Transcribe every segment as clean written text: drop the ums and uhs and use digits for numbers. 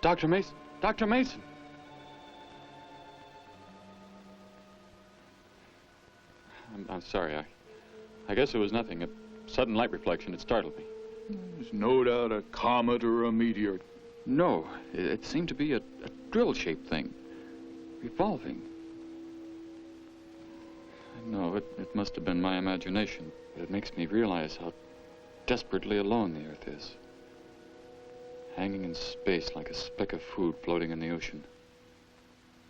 Dr. Mason! Dr. Mason! I'm sorry. I guess it was nothing. A sudden light reflection. It startled me. There's no doubt a comet or a meteor. No, it seemed to be a drill-shaped thing. Revolving. No, it must have been my imagination. But it makes me realize how desperately alone the Earth is. Hanging in space like a speck of food floating in the ocean.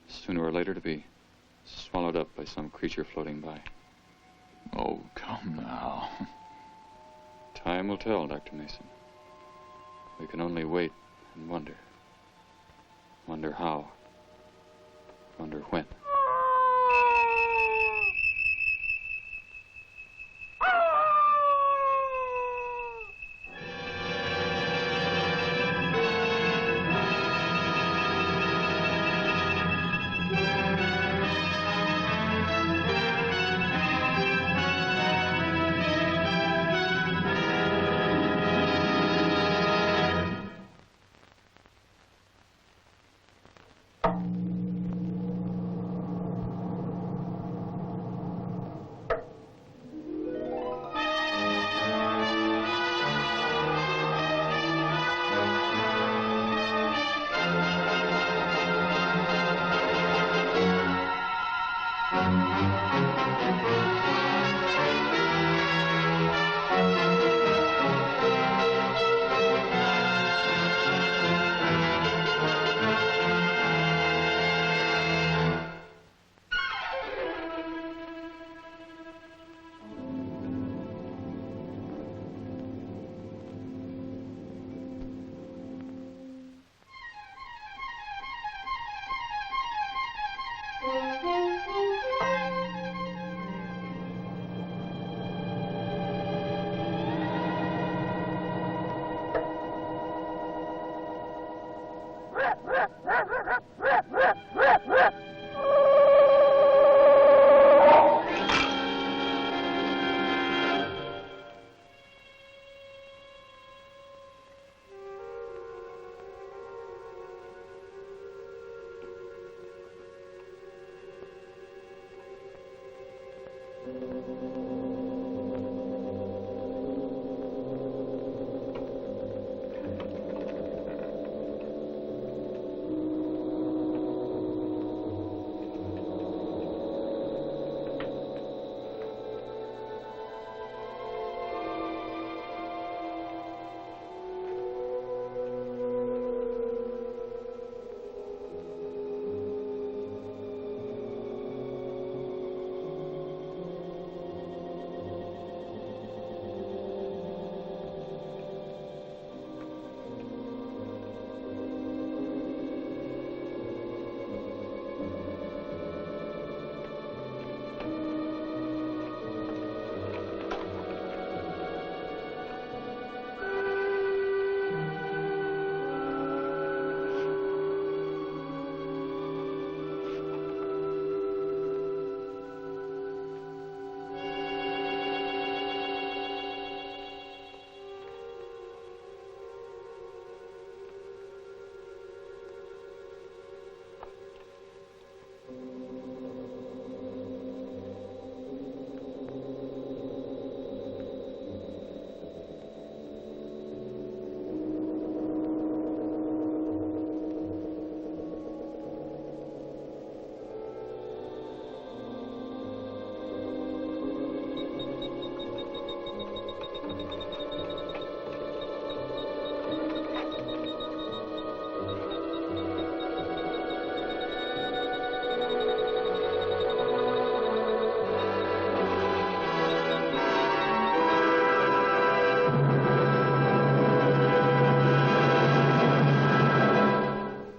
Sooner or later to be swallowed up by some creature floating by. Oh, come now. Time will tell, Dr. Mason. We can only wait and wonder. Wonder how. Wonder when.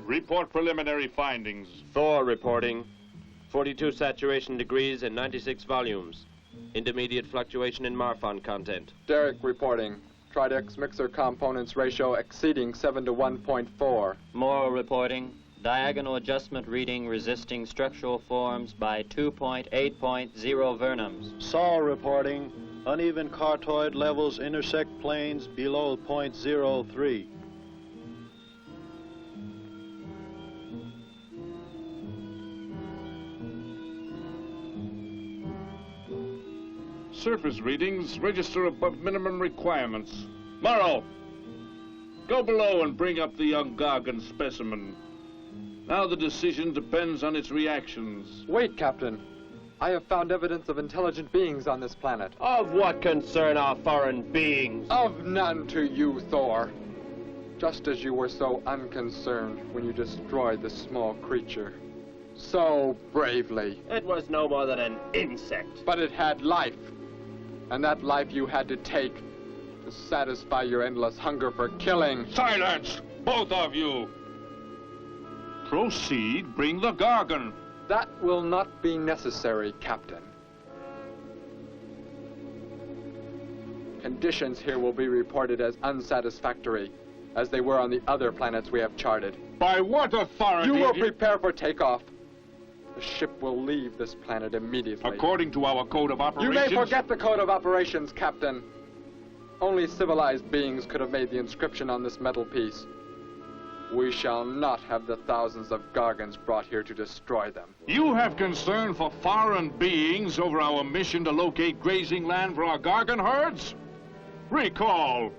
Report preliminary findings. Thor reporting. 42 saturation degrees and 96 volumes. Intermediate fluctuation in Marfan content. Derek reporting. Tridex mixer components ratio exceeding 7 to 1.4. Morrow reporting. Diagonal adjustment reading resisting structural forms by 2.8.0 vernums. Saul reporting. Uneven cartoid levels intersect planes below .03. surface readings register above minimum requirements. Morrow, go below and bring up the young Gargan specimen. Now the decision depends on its reactions. Wait, Captain. I have found evidence of intelligent beings on this planet. Of what concern are foreign beings? Of none to you, Thor. Just as you were so unconcerned when you destroyed the small creature. So bravely. It was no more than an insect. But it had life. And that life you had to take to satisfy your endless hunger for killing. Silence, both of you! Proceed, bring the Gargan. That will not be necessary, Captain. Conditions here will be reported as unsatisfactory, as they were on the other planets we have charted. By what authority? You will prepare for takeoff. The ship will leave this planet immediately. According to our code of operations... You may forget the code of operations, Captain. Only civilized beings could have made the inscription on this metal piece. We shall not have the thousands of Gargans brought here to destroy them. You have concern for foreign beings over our mission to locate grazing land for our Gargan herds? Recall,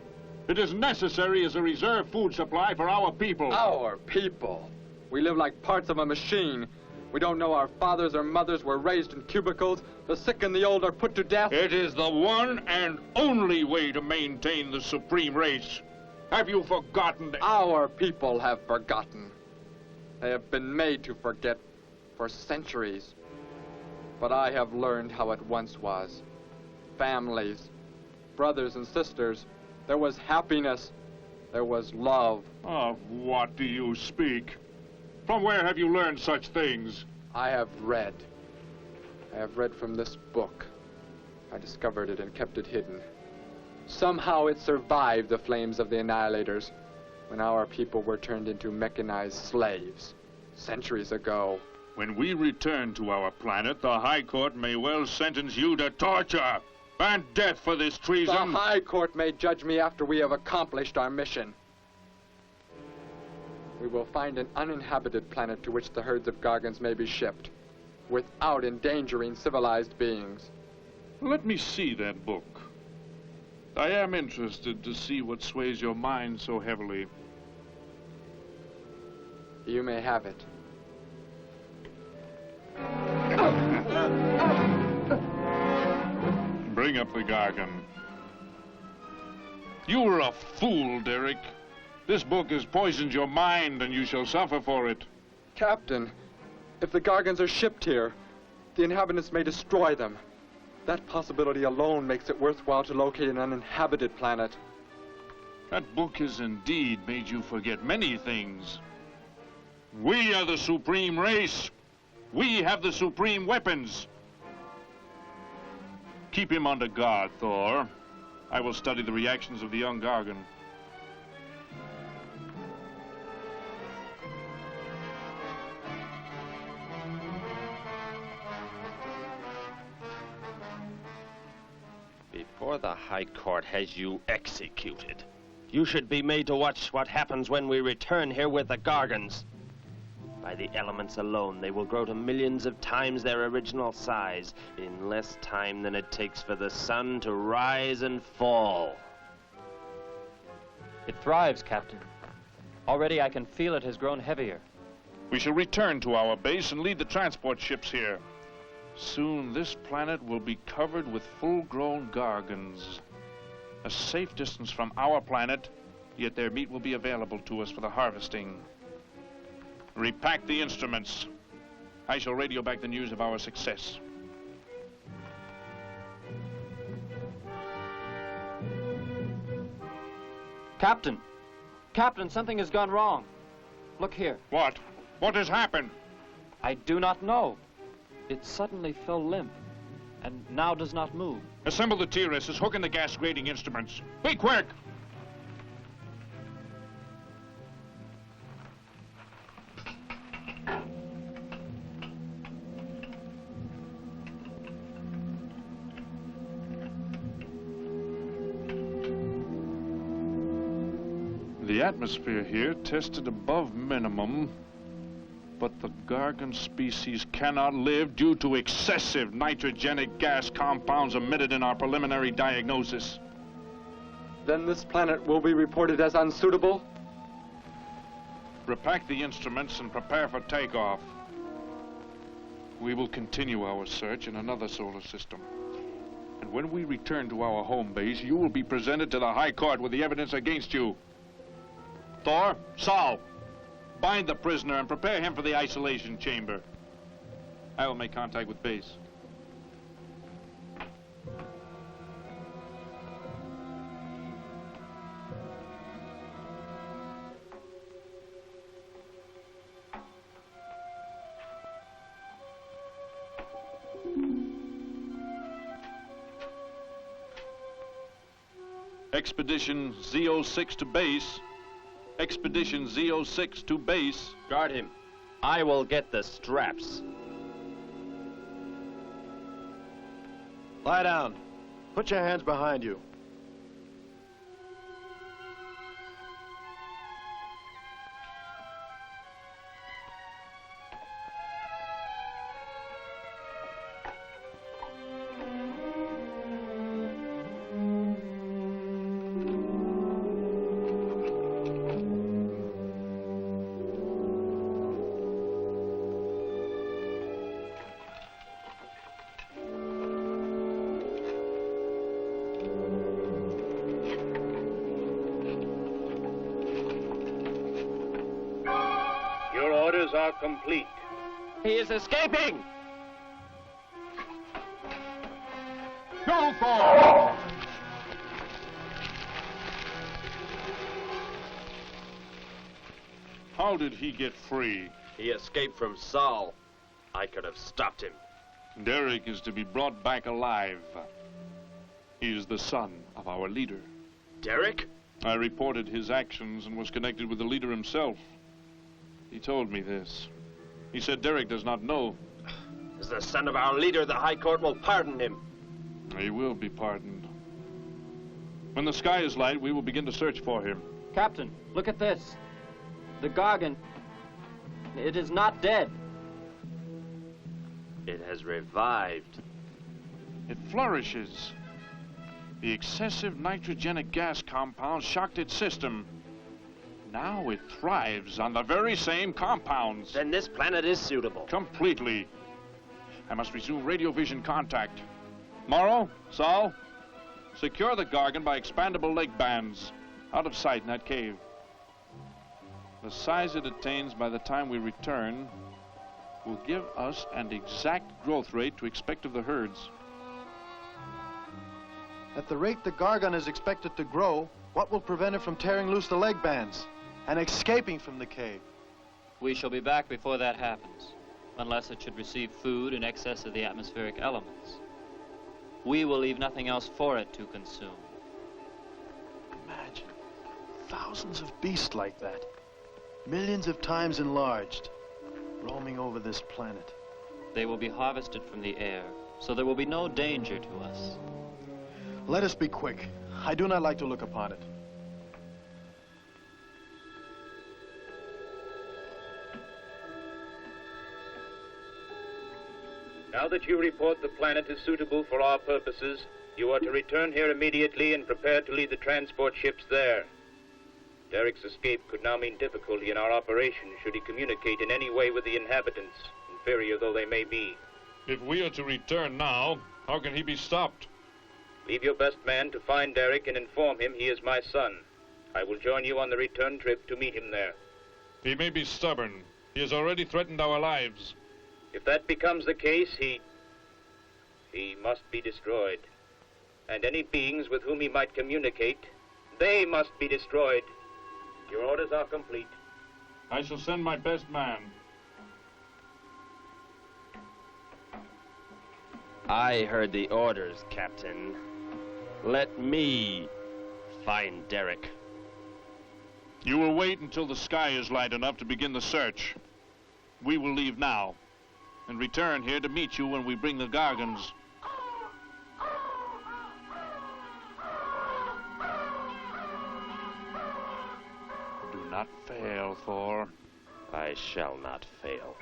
it is necessary as a reserve food supply for our people. Our people? We live like parts of a machine. We don't know our fathers or mothers were raised in cubicles. The sick and the old are put to death. It is the one and only way to maintain the supreme race. Have you forgotten? Our people have forgotten. They have been made to forget for centuries. But I have learned how it once was. Families, brothers and sisters. There was happiness. There was love. Of what do you speak? From where have you learned such things? I have read. I have read from this book. I discovered it and kept it hidden. Somehow it survived the flames of the Annihilators when our people were turned into mechanized slaves centuries ago. When we return to our planet, the High Court may well sentence you to torture and death for this treason. The High Court may judge me after we have accomplished our mission. We will find an uninhabited planet to which the herds of Gargans may be shipped, without endangering civilized beings. Let me see that book. I am interested to see what sways your mind so heavily. You may have it. Bring up the Gargan. You were a fool, Derek. This book has poisoned your mind, and you shall suffer for it. Captain, if the Gargans are shipped here, the inhabitants may destroy them. That possibility alone makes it worthwhile to locate an uninhabited planet. That book has indeed made you forget many things. We are the supreme race. We have the supreme weapons. Keep him under guard, Thor. I will study the reactions of the young Gargan. Before the High Court has you executed, you should be made to watch what happens when we return here with the Gargans. By the elements alone, they will grow to millions of times their original size in less time than it takes for the sun to rise and fall. It thrives, Captain. Already I can feel it has grown heavier. We shall return to our base and lead the transport ships here. Soon this planet will be covered with full-grown Gargans. A safe distance from our planet, yet their meat will be available to us for the harvesting. Repack the instruments. I shall radio back the news of our success. Captain! Captain, something has gone wrong. Look here. What? What has happened? I do not know. It suddenly fell limp, and now does not move. Assemble the TRSs, hook in the gas grading instruments. Be quick! The atmosphere here tested above minimum. But the Gargan species cannot live due to excessive nitrogenic gas compounds emitted in our preliminary diagnosis. Then this planet will be reported as unsuitable? Repack the instruments and prepare for takeoff. We will continue our search in another solar system. And when we return to our home base, you will be presented to the High Court with the evidence against you. Thor, Saul, bind the prisoner and prepare him for the isolation chamber. I will make contact with base. Expedition Z06 to base. Expedition Z06 to base. Guard him. I will get the straps. Lie down. Put your hands behind you. Your orders are complete. He is escaping! Go for! How did he get free? He escaped from Saul. I could have stopped him. Derek is to be brought back alive. He is the son of our leader. Derek? I reported his actions and was connected with the leader himself. He told me this. He said Derek does not know. As the son of our leader, the High Court will pardon him. He will be pardoned. When the sky is light, we will begin to search for him. Captain, look at this. The Gargan. It is not dead. It has revived. It flourishes. The excessive nitrogenic gas compounds shocked its system. Now it thrives on the very same compounds. Then this planet is suitable. Completely. I must resume radio vision contact. Morrow, Saul, secure the Gargan by expandable leg bands. Out of sight in that cave. The size it attains by the time we return will give us an exact growth rate to expect of the herds. At the rate the Gargan is expected to grow, what will prevent it from tearing loose the leg bands and escaping from the cave? We shall be back before that happens, unless it should receive food in excess of the atmospheric elements. We will leave nothing else for it to consume. Imagine thousands of beasts like that, millions of times enlarged, roaming over this planet. They will be harvested from the air, so there will be no danger to us. Let us be quick. I do not like to look upon it. Now that you report the planet is suitable for our purposes, you are to return here immediately and prepare to lead the transport ships there. Derek's escape could now mean difficulty in our operation should he communicate in any way with the inhabitants, inferior though they may be. If we are to return now, how can he be stopped? Leave your best man to find Derek and inform him he is my son. I will join you on the return trip to meet him there. He may be stubborn. He has already threatened our lives. If that becomes the case, he must be destroyed. And any beings with whom he might communicate, they must be destroyed. Your orders are complete. I shall send my best man. I heard the orders, Captain. Let me find Derek. You will wait until the sky is light enough to begin the search. We will leave now and return here to meet you when we bring the Gargans. Do not fail, Thor. I shall not fail.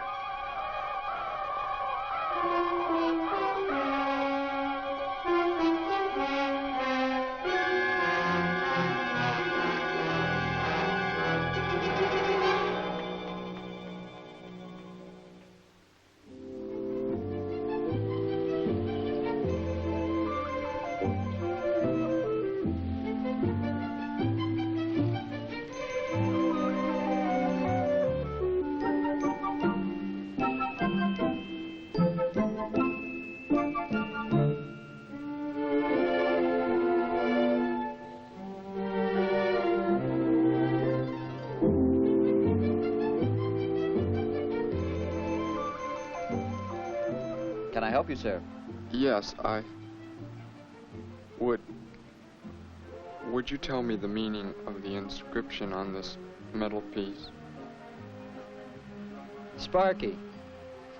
Can I help you, sir? Yes, Would you tell me the meaning of the inscription on this metal piece? Sparky,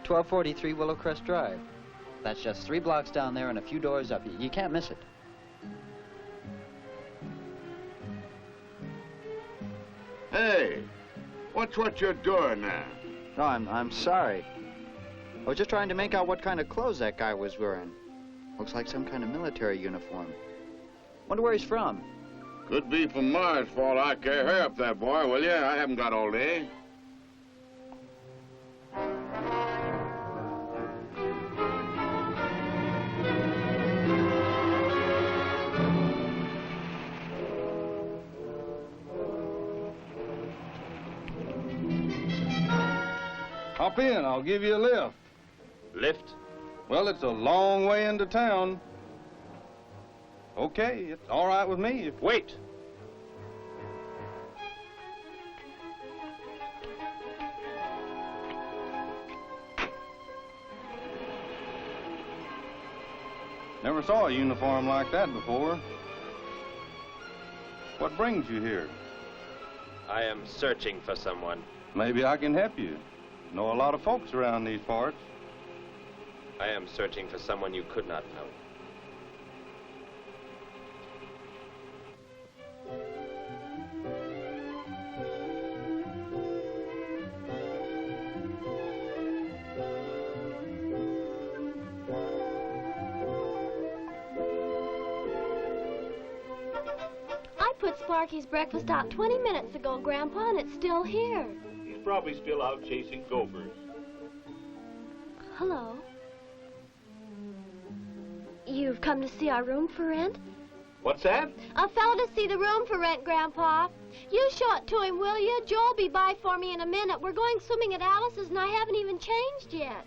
1243 Willowcrest Drive. That's just 3 blocks down there and a few doors up. You can't miss it. Hey, watch what you're doing now. No, I'm sorry. I was just trying to make out what kind of clothes that guy was wearing. Looks like some kind of military uniform. Wonder where he's from. Could be from Mars, for all I care. Hurry up there, boy, will you? I haven't got all day. Hop in, I'll give you a lift. Lift? Well, it's a long way into town. Okay, it's all right with me. Wait! Never saw a uniform like that before. What brings you here? I am searching for someone. Maybe I can help you. Know a lot of folks around these parts. I am searching for someone you could not know. I put Sparky's breakfast out 20 minutes ago, Grandpa, and it's still here. He's probably still out chasing gophers. Hello. You've come to see our room for rent? What's that? A fellow to see the room for rent, Grandpa. You show it to him, will you? Joe'll be by for me in a minute. We're going swimming at Alice's, and I haven't even changed yet.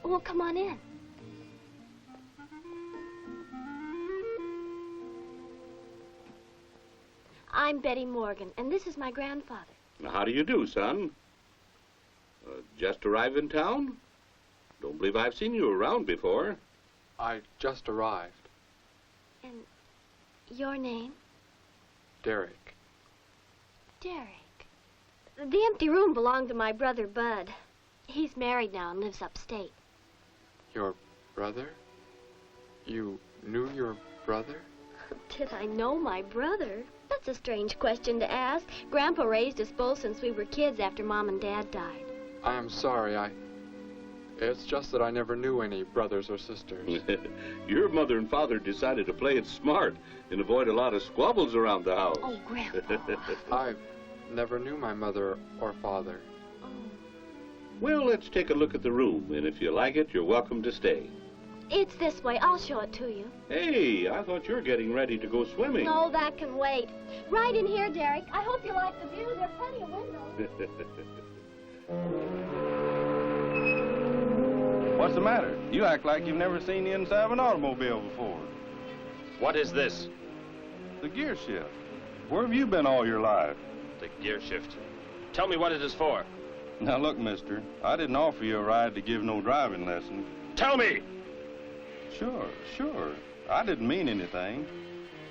Well, come on in. I'm Betty Morgan, and this is my grandfather. How do you do, son? Just arrived in town? Don't believe I've seen you around before. I just arrived. And your name? Derek. Derek. The empty room belonged to my brother, Bud. He's married now and lives upstate. Your brother? You knew your brother? Did I know my brother? That's a strange question to ask. Grandpa raised us both since we were kids after Mom and Dad died. I am sorry, It's just that I never knew any brothers or sisters. Your mother and father decided to play it smart and avoid a lot of squabbles around the house. Oh, Grandpa. I never knew my mother or father. Oh. Well, let's take a look at the room, and if you like it, you're welcome to stay. It's this way. I'll show it to you. Hey, I thought you were getting ready to go swimming. No, that can wait. Right in here, Derek. I hope you like the view. There are plenty of windows. What's the matter? You act like you've never seen the inside of an automobile before. What is this? The gear shift. Where have you been all your life? The gear shift. Tell me what it is for. Now look, mister, I didn't offer you a ride to give no driving lesson. Tell me! Sure. I didn't mean anything.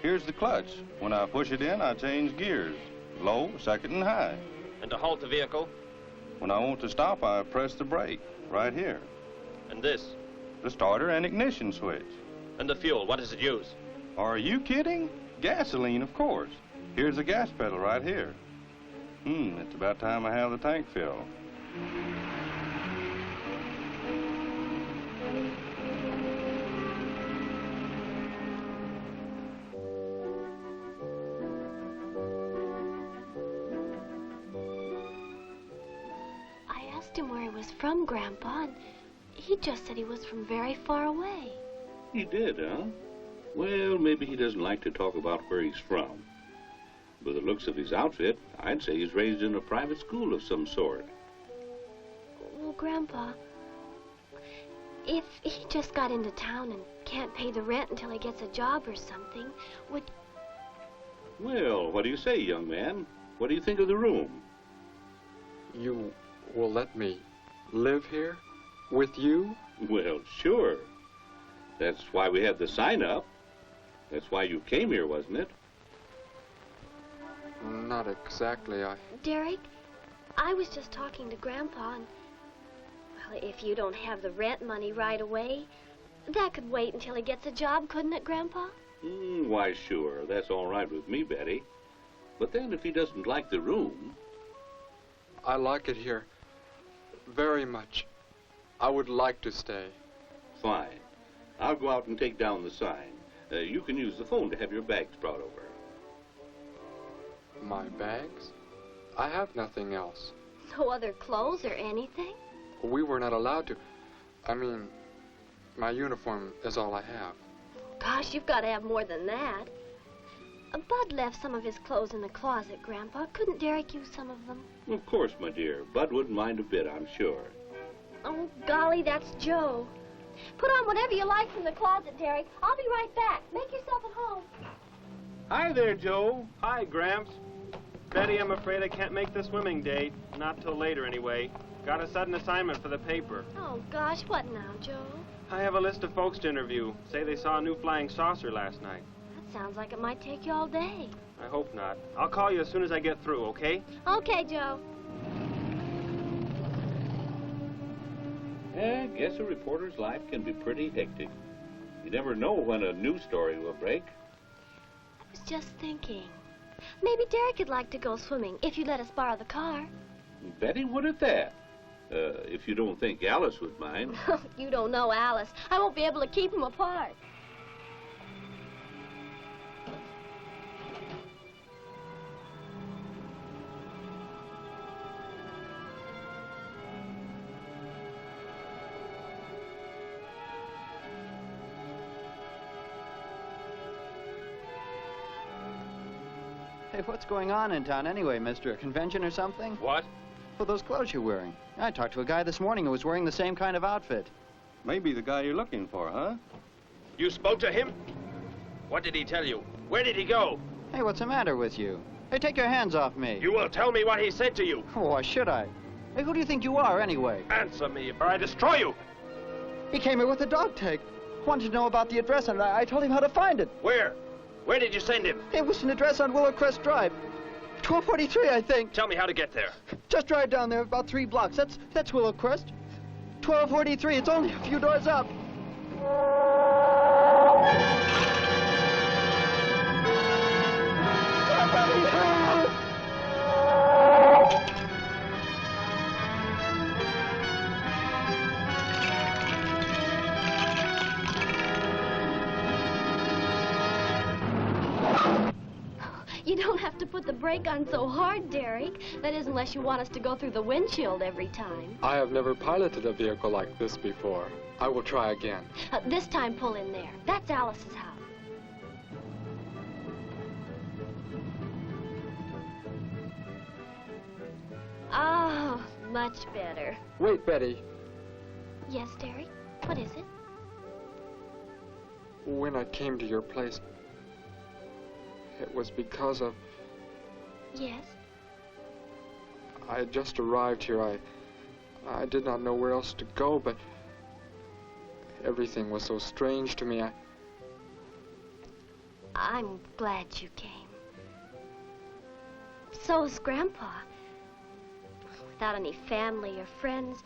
Here's the clutch. When I push it in, I change gears. Low, second, and high. And to halt the vehicle? When I want to stop, I press the brake, right here. And this? The starter and ignition switch. And the fuel, what does it use? Are you kidding? Gasoline, of course. Here's the gas pedal right here. It's about time I have the tank filled. I asked him where he was from, Grandpa, and he just said he was from very far away. He did, huh? Well, maybe he doesn't like to talk about where he's from. By the looks of his outfit, I'd say he's raised in a private school of some sort. Well, Grandpa, if he just got into town and can't pay the rent until he gets a job or something, would... Well, what do you say, young man? What do you think of the room? You will let me live here with you? Well, sure. That's why we had the sign up. That's why you came here, wasn't it? Not exactly, Derek, I was just talking to Grandpa, and... Well, if you don't have the rent money right away, that could wait until he gets a job, couldn't it, Grandpa? Why, sure. That's all right with me, Betty. But then if he doesn't like the room... I like it here very much. I would like to stay. Fine. I'll go out and take down the sign. You can use the phone to have your bags brought over. My bags? I have nothing else. No other clothes or anything? We were not allowed to. I mean, my uniform is all I have. Gosh, you've got to have more than that. Bud left some of his clothes in the closet, Grandpa. Couldn't Derek use some of them? Of course, my dear. Bud wouldn't mind a bit, I'm sure. Oh, golly, that's Joe. Put on whatever you like from the closet, Derek. I'll be right back. Make yourself at home. Hi there, Joe. Hi, Gramps. Betty, I'm afraid I can't make the swimming date. Not till later, anyway. Got a sudden assignment for the paper. Oh, gosh, what now, Joe? I have a list of folks to interview. Say they saw a new flying saucer last night. That sounds like it might take you all day. I hope not. I'll call you as soon as I get through, okay? Okay, Joe. I guess a reporter's life can be pretty hectic. You never know when a news story will break. I was just thinking. Maybe Derek would like to go swimming if you'd let us borrow the car. Betty would at that. If you don't think Alice would mind. You don't know Alice. I won't be able to keep them apart. Hey, what's going on in town anyway, mister? A convention or something? What? For those clothes you're wearing. I talked to a guy this morning who was wearing the same kind of outfit. Maybe the guy you're looking for, huh? You spoke to him? What did he tell you? Where did he go? Hey, what's the matter with you? Hey, take your hands off me. You will tell me what he said to you. Oh, why should I? Hey, who do you think you are, anyway? Answer me, or I destroy you. He came here with a dog tag. Wanted to know about the address, and I told him how to find it. Where? Where did you send him? It was an address on Willow Crest Drive. 1243, I think. Tell me how to get there. Just drive down there about 3 blocks. That's Willow Crest. 1243. It's only a few doors up. Somebody help! You don't have to put the brake on so hard, Derek. That is, unless you want us to go through the windshield every time. I have never piloted a vehicle like this before. I will try again. This time, pull in there. That's Alice's house. Oh, much better. Wait, Betty. Yes, Derek? What is it? When I came to your place, it was because of... Yes? I had just arrived here. I did not know where else to go, but everything was so strange to me. I'm glad you came. So's Grandpa. Without any family or friends,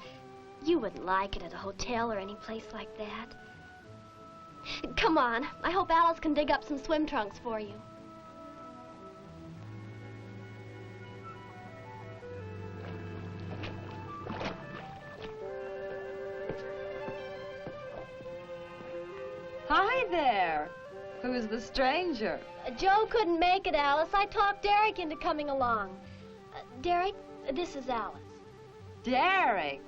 you wouldn't like it at a hotel or any place like that. Come on. I hope Alice can dig up some swim trunks for you. Hi there. Who's the stranger? Joe couldn't make it, Alice. I talked Derek into coming along. Derek, this is Alice. Derek.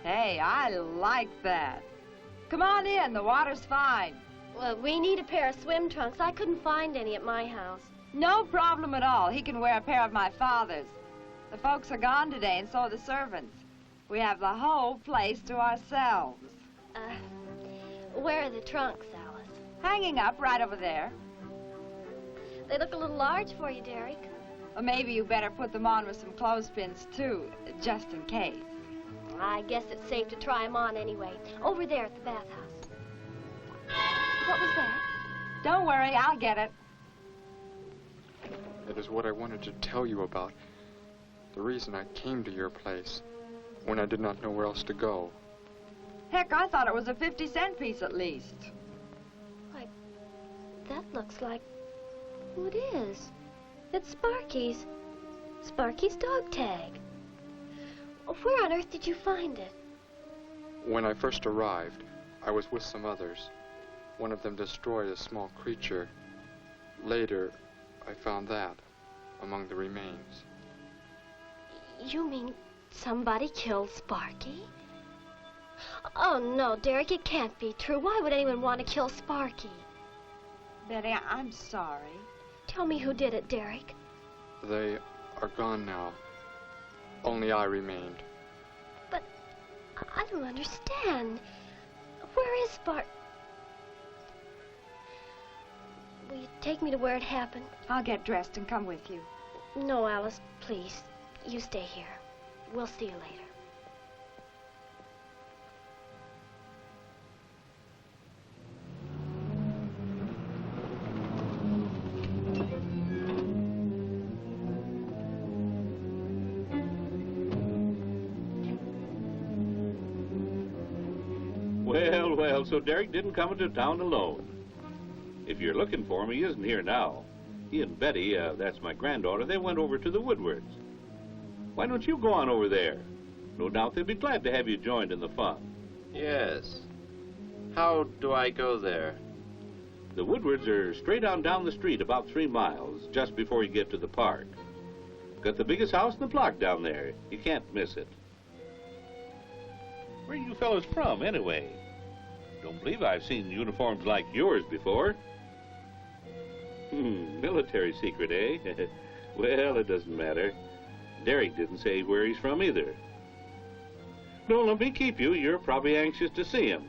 Hey, I like that. Come on in, the water's fine. Well, we need a pair of swim trunks. I couldn't find any at my house. No problem at all. He can wear a pair of my father's. The folks are gone today, and so are the servants. We have the whole place to ourselves. Where are the trunks, Alice? Hanging up right over there. They look a little large for you, Derek. Well, maybe you better put them on with some clothespins, too, just in case. I guess it's safe to try them on anyway. Over there at the bathhouse. What was that? Don't worry, I'll get it. It is what I wanted to tell you about. The reason I came to your place when I did not know where else to go. Heck, I thought it was a 50-cent piece at least. Why, that looks like who it is. It's Sparky's. Sparky's dog tag. Where on earth did you find it? When I first arrived, I was with some others. One of them destroyed a small creature. Later, I found that among the remains. You mean somebody killed Sparky? Oh, no, Derek, it can't be true. Why would anyone want to kill Sparky? Betty, I'm sorry. Tell me who did it, Derek. They are gone now. Only I remained. But I don't understand. Where is Sparky? Will you take me to where it happened? I'll get dressed and come with you. No, Alice, please. You stay here. We'll see you later. Well, so Derek didn't come into town alone. If you're looking for him, he isn't here now. He and Betty, that's my granddaughter, they went over to the Woodwards. Why don't you go on over there? No doubt they'd be glad to have you joined in the fun. Yes. How do I go there? The Woodwards are straight on down the street about 3 miles, just before you get to the park. Got the biggest house in the block down there. You can't miss it. Where are you fellas from, anyway? Don't believe I've seen uniforms like yours before. Military secret, eh? Well, it doesn't matter. Derek didn't say where he's from either. Don't let me keep you. You're probably anxious to see him.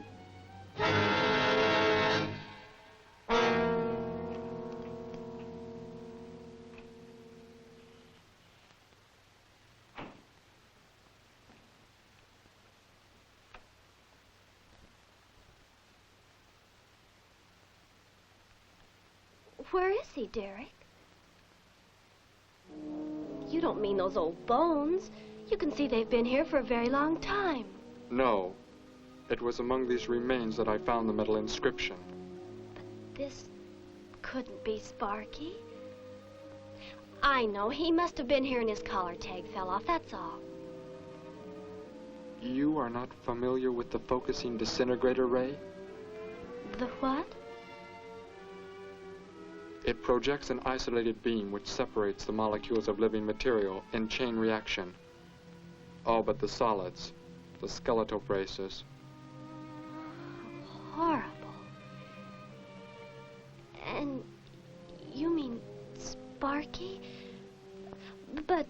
Where is he, Derek? You don't mean those old bones. You can see they've been here for a very long time. No. It was among these remains that I found the metal inscription. But this couldn't be Sparky. I know. He must have been here and his collar tag fell off, that's all. You are not familiar with the focusing disintegrator ray? The what? It projects an isolated beam which separates the molecules of living material in chain reaction. All but the solids, the skeletal braces. Horrible. And you mean Sparky? But...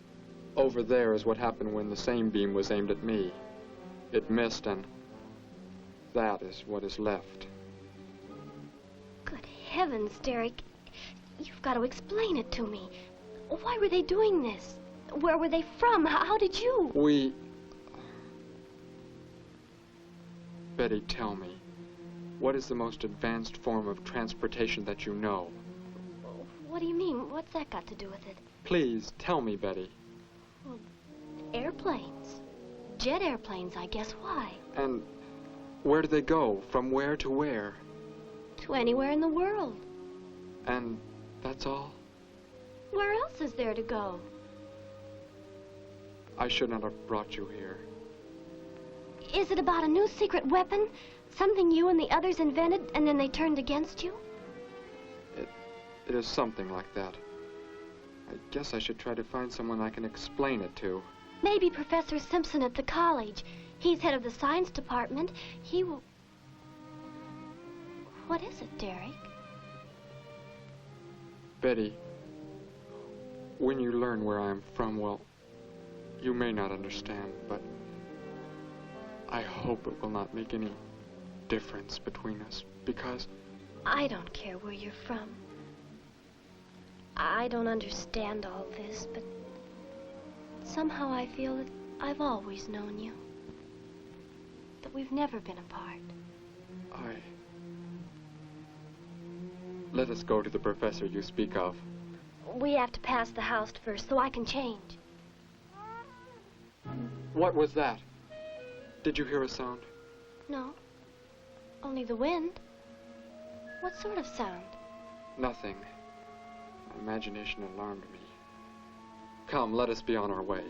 Over there is what happened when the same beam was aimed at me. It missed, and that is what is left. Good heavens, Derek. You've got to explain it to me. Why were they doing this? Where were they from? How did you? Betty, tell me, what is the most advanced form of transportation that you know? What do you mean? What's that got to do with it? Please, tell me, Betty. Well, airplanes. Jet airplanes, I guess. Why? And where do they go? From where to where? To anywhere in the world. And that's all? Where else is there to go? I should not have brought you here. Is it about a new secret weapon? Something you and the others invented, and then they turned against you? It is something like that. I guess I should try to find someone I can explain it to. Maybe Professor Simpson at the college. He's head of the science department. He will... What is it, Derek? Betty, when you learn where I'm from, well, you may not understand, but I hope it will not make any difference between us, because... I don't care where you're from. I don't understand all this, but somehow I feel that I've always known you. That we've never been apart. Let us go to the professor you speak of. We have to pass the house first, so I can change. What was that? Did you hear a sound? No. Only the wind. What sort of sound? Nothing. My imagination alarmed me. Come, let us be on our way.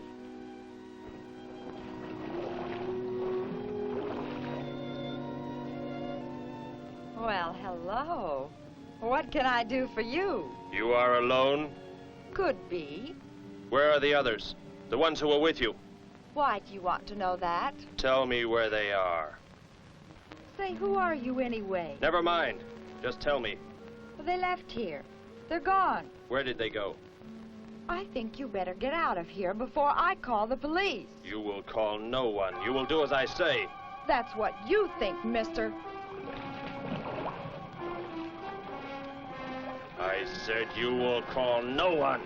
Well, hello. What can I do for you? You are alone? Could be. Where are the others? The ones who were with you? Why do you want to know that? Tell me where they are. Say, who are you anyway? Never mind. Just tell me. Well, they left here. They're gone. Where did they go? I think you better get out of here before I call the police. You will call no one. You will do as I say. That's what you think, mister. I said you will call no one.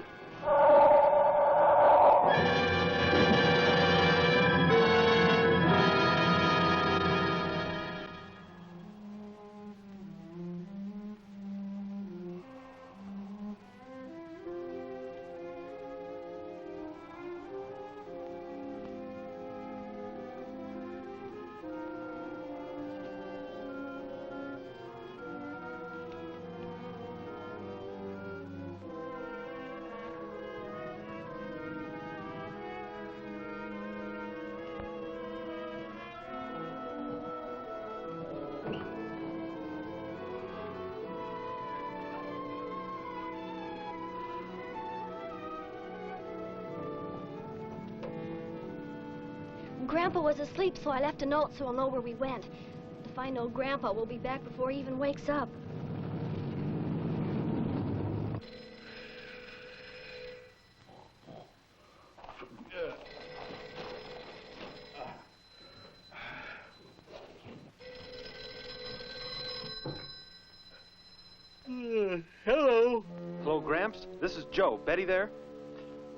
Grandpa was asleep, so I left a note so he'll know where we went. If I know Grandpa, we'll be back before he even wakes up. Hello. Hello, Gramps. This is Joe. Betty there?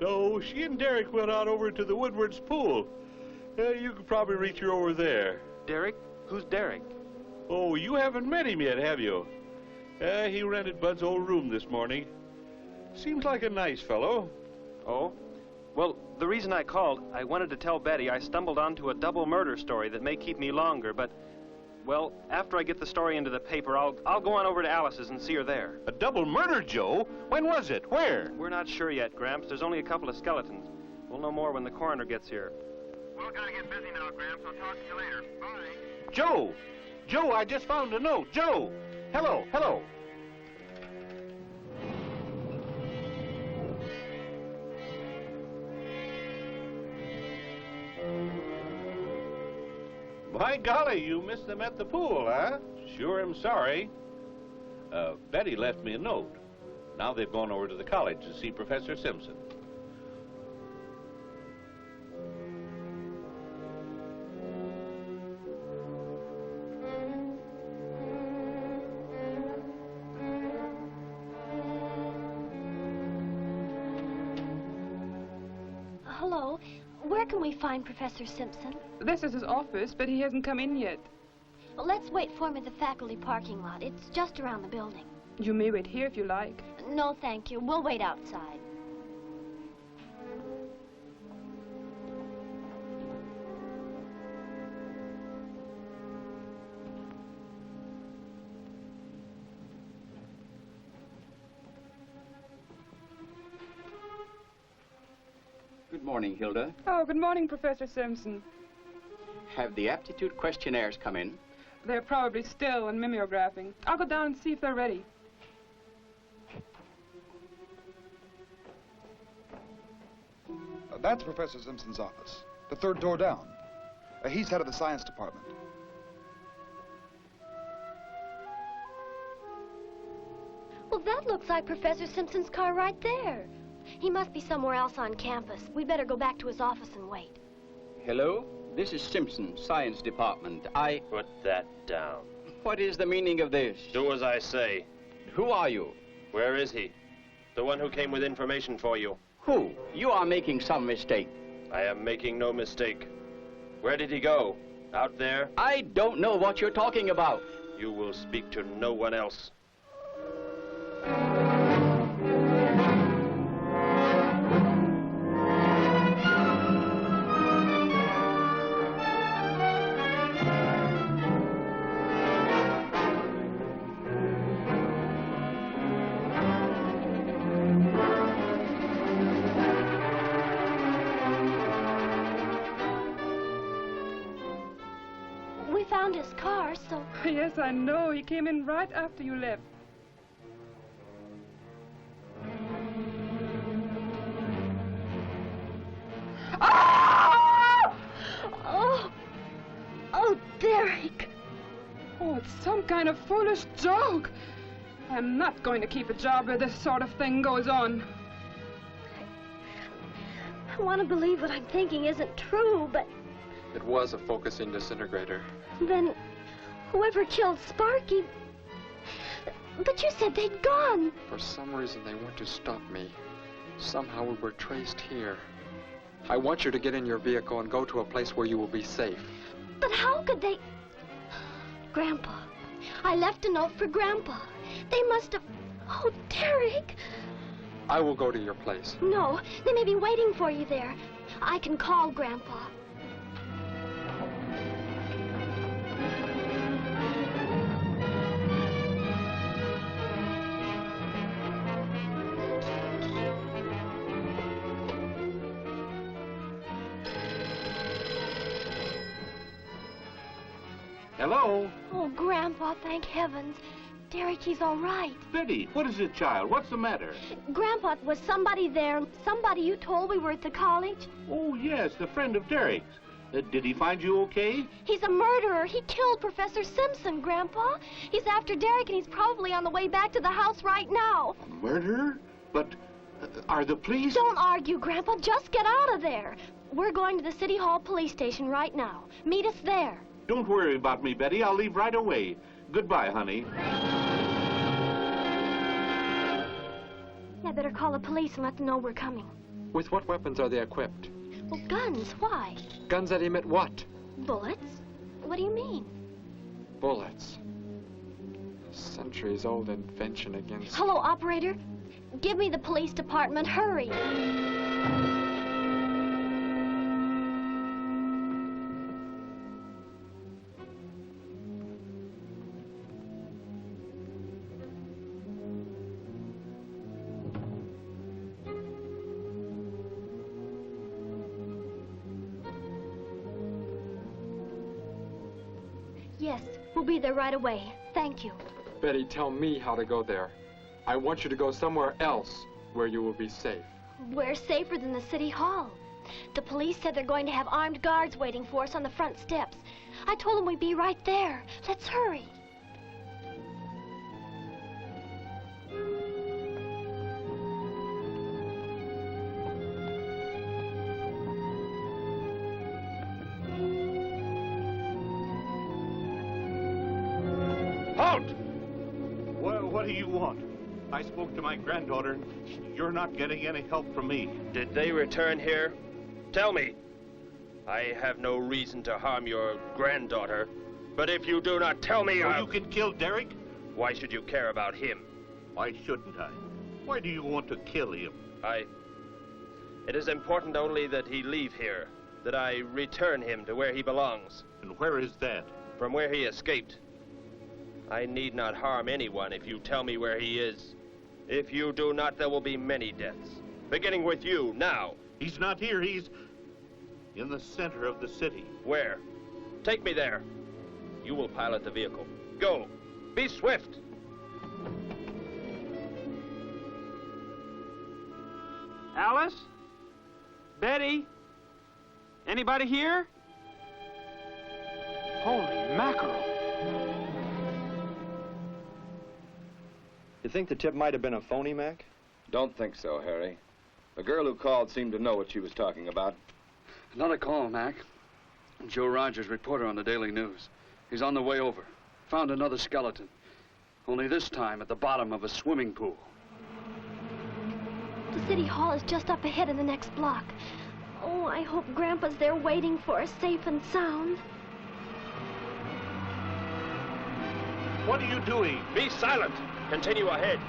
No, she and Derek went out over to the Woodward's pool. You could probably reach her over there. Derek? Who's Derek? Oh, you haven't met him yet, have you? He rented Bud's old room this morning. Seems like a nice fellow. Oh? Well, the reason I called, I wanted to tell Betty I stumbled onto a double murder story that may keep me longer, but, well, after I get the story into the paper, I'll go on over to Alice's and see her there. A double murder, Joe? When was it? Where? We're not sure yet, Gramps. There's only a couple of skeletons. We'll know more when the coroner gets here. We're gonna get busy now, Gramps. I'll talk to you later. Bye. Joe! Joe, I just found a note. Joe! Hello, hello. By golly, you missed them at the pool, huh? Sure am sorry. Betty left me a note. Now they've gone over to the college to see Professor Simpson. Hello. Where can we find Professor Simpson? This is his office, but he hasn't come in yet. Well, let's wait for him at the faculty parking lot. It's just around the building. You may wait here if you like. No, thank you. We'll wait outside. Good morning, Hilda. Oh, good morning, Professor Simpson. Have the aptitude questionnaires come in? They're probably still and mimeographing. I'll go down and see if they're ready. That's Professor Simpson's office, the third door down. He's head of the science department. Well, that looks like Professor Simpson's car right there. He must be somewhere else on campus. We'd better go back to his office and wait. Hello, this is Simpson, science department. Put that down. What is the meaning of this? Do as I say. Who are you? Where is he? The one who came with information for you. Who? You are making some mistake. I am making no mistake. Where did he go? Out there? I don't know what you're talking about. You will speak to no one else. We found his car, so... Yes, I know. He came in right after you left. Oh! Oh! Oh, Derek! Oh, it's some kind of foolish joke. I'm not going to keep a job where this sort of thing goes on. I want to believe what I'm thinking isn't true, but It was a focusing disintegrator. then whoever killed Sparky... But you said they'd gone. For some reason, they went to stop me. Somehow we were traced here. I want you to get in your vehicle and go to a place where you will be safe. But how could they... Grandpa. I left a note for Grandpa. They must have... Oh, Derek! I will go to your place. No, they may be waiting for you there. I can call Grandpa. Hello? Oh, Grandpa, thank heavens. Derek, he's all right. Betty, what is it, child? What's the matter? Grandpa, was somebody there? Somebody you told we were at the college? Oh, yes, the friend of Derek's. Did he find you okay? He's a murderer. He killed Professor Simpson, Grandpa. He's after Derek, and he's probably on the way back to the house right now. Murderer? But are the police... Don't argue, Grandpa. Just get out of there. We're going to the City Hall police station right now. Meet us there. Don't worry about me, Betty. I'll leave right away. Goodbye, honey. I better call the police and let them know we're coming. With what weapons are they equipped? Well, guns. Why? Guns that emit what? Bullets? What do you mean? Bullets. A centuries-old invention against... Hello, operator. Give me the police department. Hurry. Yes, we'll be there right away. Thank you. Betty, tell me how to go there. I want you to go somewhere else where you will be safe. We're safer than the City Hall. The police said they're going to have armed guards waiting for us on the front steps. I told them we'd be right there. Let's hurry. Halt! What do you want? I spoke to my granddaughter. You're not getting any help from me. Did they return here? Tell me. I have no reason to harm your granddaughter, but if you do not tell me, You can kill Derek? Why should you care about him? Why shouldn't I? Why do you want to kill him? It is important only that he leave here, that I return him to where he belongs. And where is that? From where he escaped. I need not harm anyone if you tell me where he is. If you do not, there will be many deaths. Beginning with you, now. He's not here. He's in the center of the city. Where? Take me there. You will pilot the vehicle. Go. Be swift. Alice? Betty? Anybody here? Holy mackerel. You think the tip might have been a phony, Mac? Don't think so, Harry. The girl who called seemed to know what she was talking about. Another call, Mac. Joe Rogers, reporter on the Daily News. He's on the way over. Found another skeleton. Only this time at the bottom of a swimming pool. The city hall is just up ahead in the next block. Oh, I hope Grandpa's there waiting for us safe and sound. What are you doing? Be silent. Continue ahead.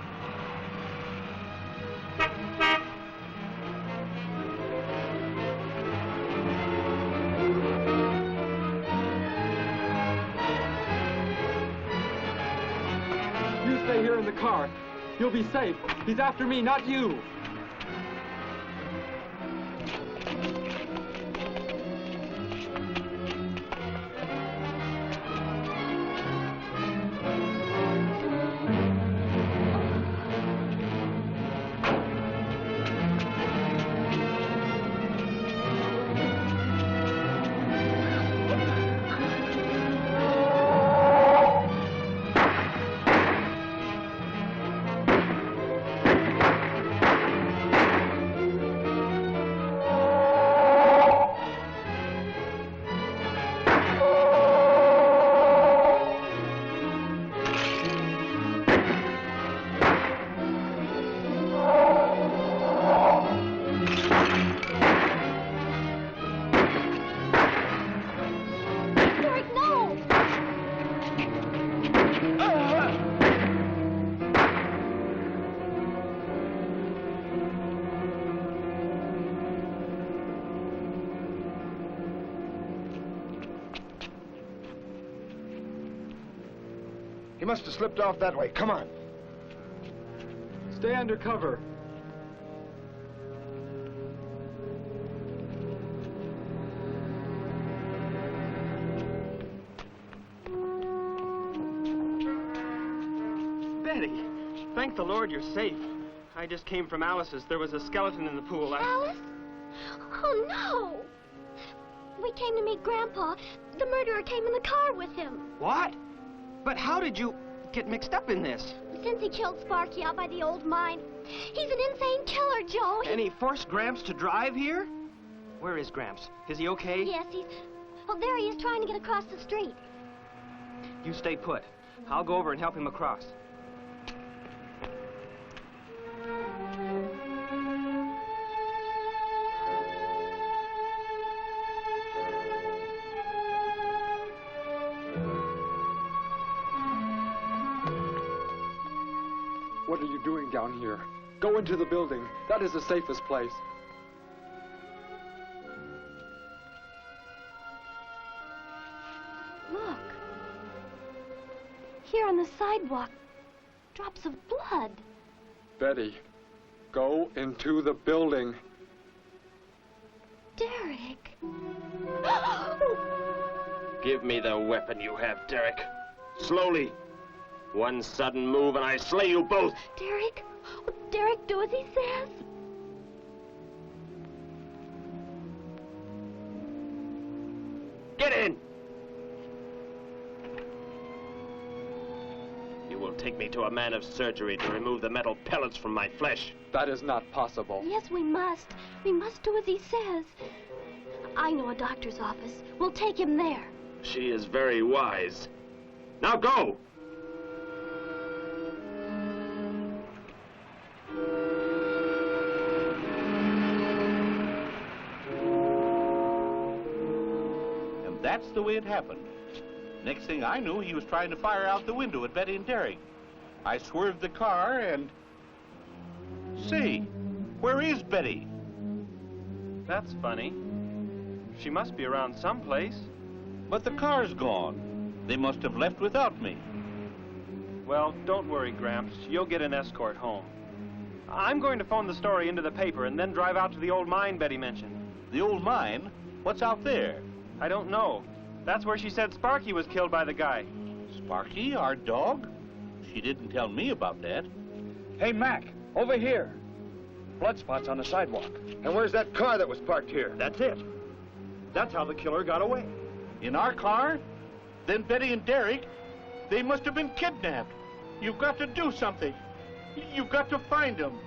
You stay here in the car. You'll be safe. He's after me, not you. He must have slipped off that way. Come on. Stay under cover. Betty, thank the Lord you're safe. I just came from Alice's. There was a skeleton in the pool. Alice? Oh, no. We came to meet Grandpa. The murderer came in the car with him. What? But how did you get mixed up in this? Since he killed Sparky out by the old mine. He's an insane killer, Joe. And he forced Gramps to drive here? Where is Gramps? Is he okay? Yes, he's... Oh, there he is trying to get across the street. You stay put. I'll go over and help him across. What are you doing down here? Go into the building. That is the safest place. Look. Here on the sidewalk. Drops of blood. Betty, go into the building. Derek. Give me the weapon you have, Derek. Slowly. One sudden move and I slay you both. Derek? Oh, Derek, do as he says. Get in! You will take me to a man of surgery to remove the metal pellets from my flesh. That is not possible. Yes, we must. We must do as he says. I know a doctor's office. We'll take him there. She is very wise. Now go! That's the way it happened. Next thing I knew, he was trying to fire out the window at Betty and Derek. I swerved the car and... Say, where is Betty? That's funny. She must be around someplace. But the car's gone. They must have left without me. Well, don't worry, Gramps. You'll get an escort home. I'm going to phone the story into the paper and then drive out to the old mine Betty mentioned. The old mine? What's out there? I don't know. That's where she said Sparky was killed by the guy. Sparky, our dog? She didn't tell me about that. Hey, Mac, over here. Blood spots on the sidewalk. And where's that car that was parked here? That's it. That's how the killer got away. In our car? Then Betty and Derek, they must have been kidnapped. You've got to do something. You've got to find them.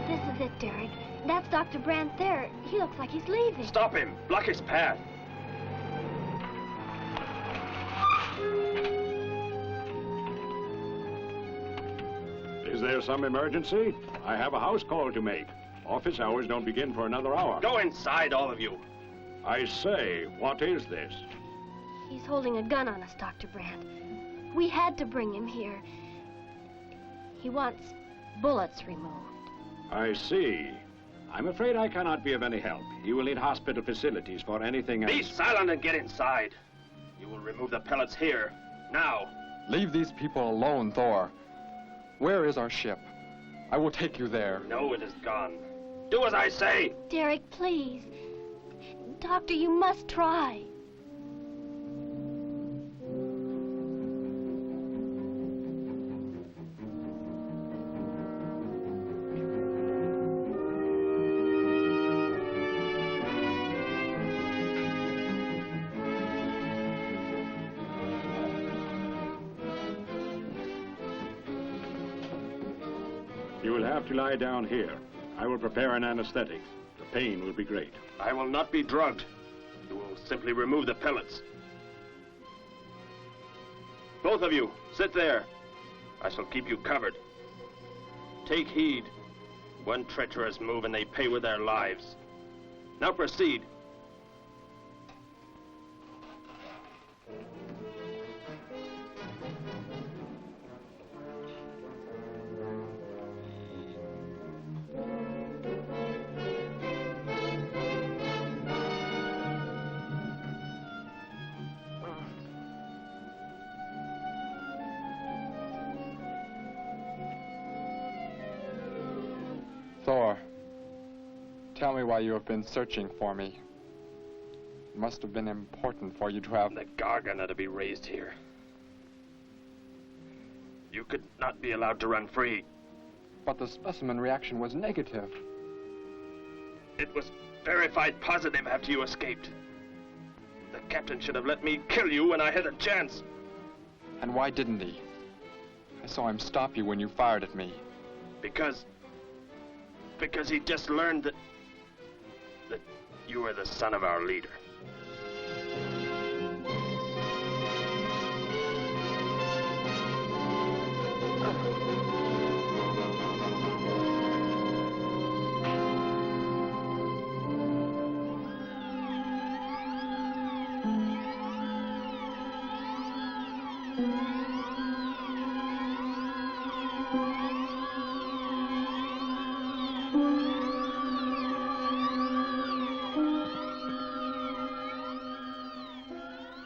This is it, Derek. That's Dr. Brandt there. He looks like he's leaving. Stop him. Block his path. Is there some emergency? I have a house call to make. Office hours don't begin for another hour. Go inside, all of you. I say, what is this? He's holding a gun on us, Dr. Brandt. We had to bring him here. He wants bullets removed. I see. I'm afraid I cannot be of any help. You will need hospital facilities for anything else. Be silent and get inside. You will remove the pellets here, now. Leave these people alone, Thor. Where is our ship? I will take you there. No, it is gone. Do as I say. Derek, please. Doctor, you must try. You will have to lie down here. I will prepare an anesthetic. The pain will be great. I will not be drugged. You will simply remove the pellets. Both of you, sit there. I shall keep you covered. Take heed. One treacherous move and they pay with their lives. Now proceed. Thor, tell me why you have been searching for me. It must have been important for you to have... The Gargant are to be raised here. You could not be allowed to run free. But the specimen reaction was negative. It was verified positive after you escaped. The captain should have let me kill you when I had a chance. And why didn't he? I saw him stop you when you fired at me. Because he just learned that you were the son of our leader.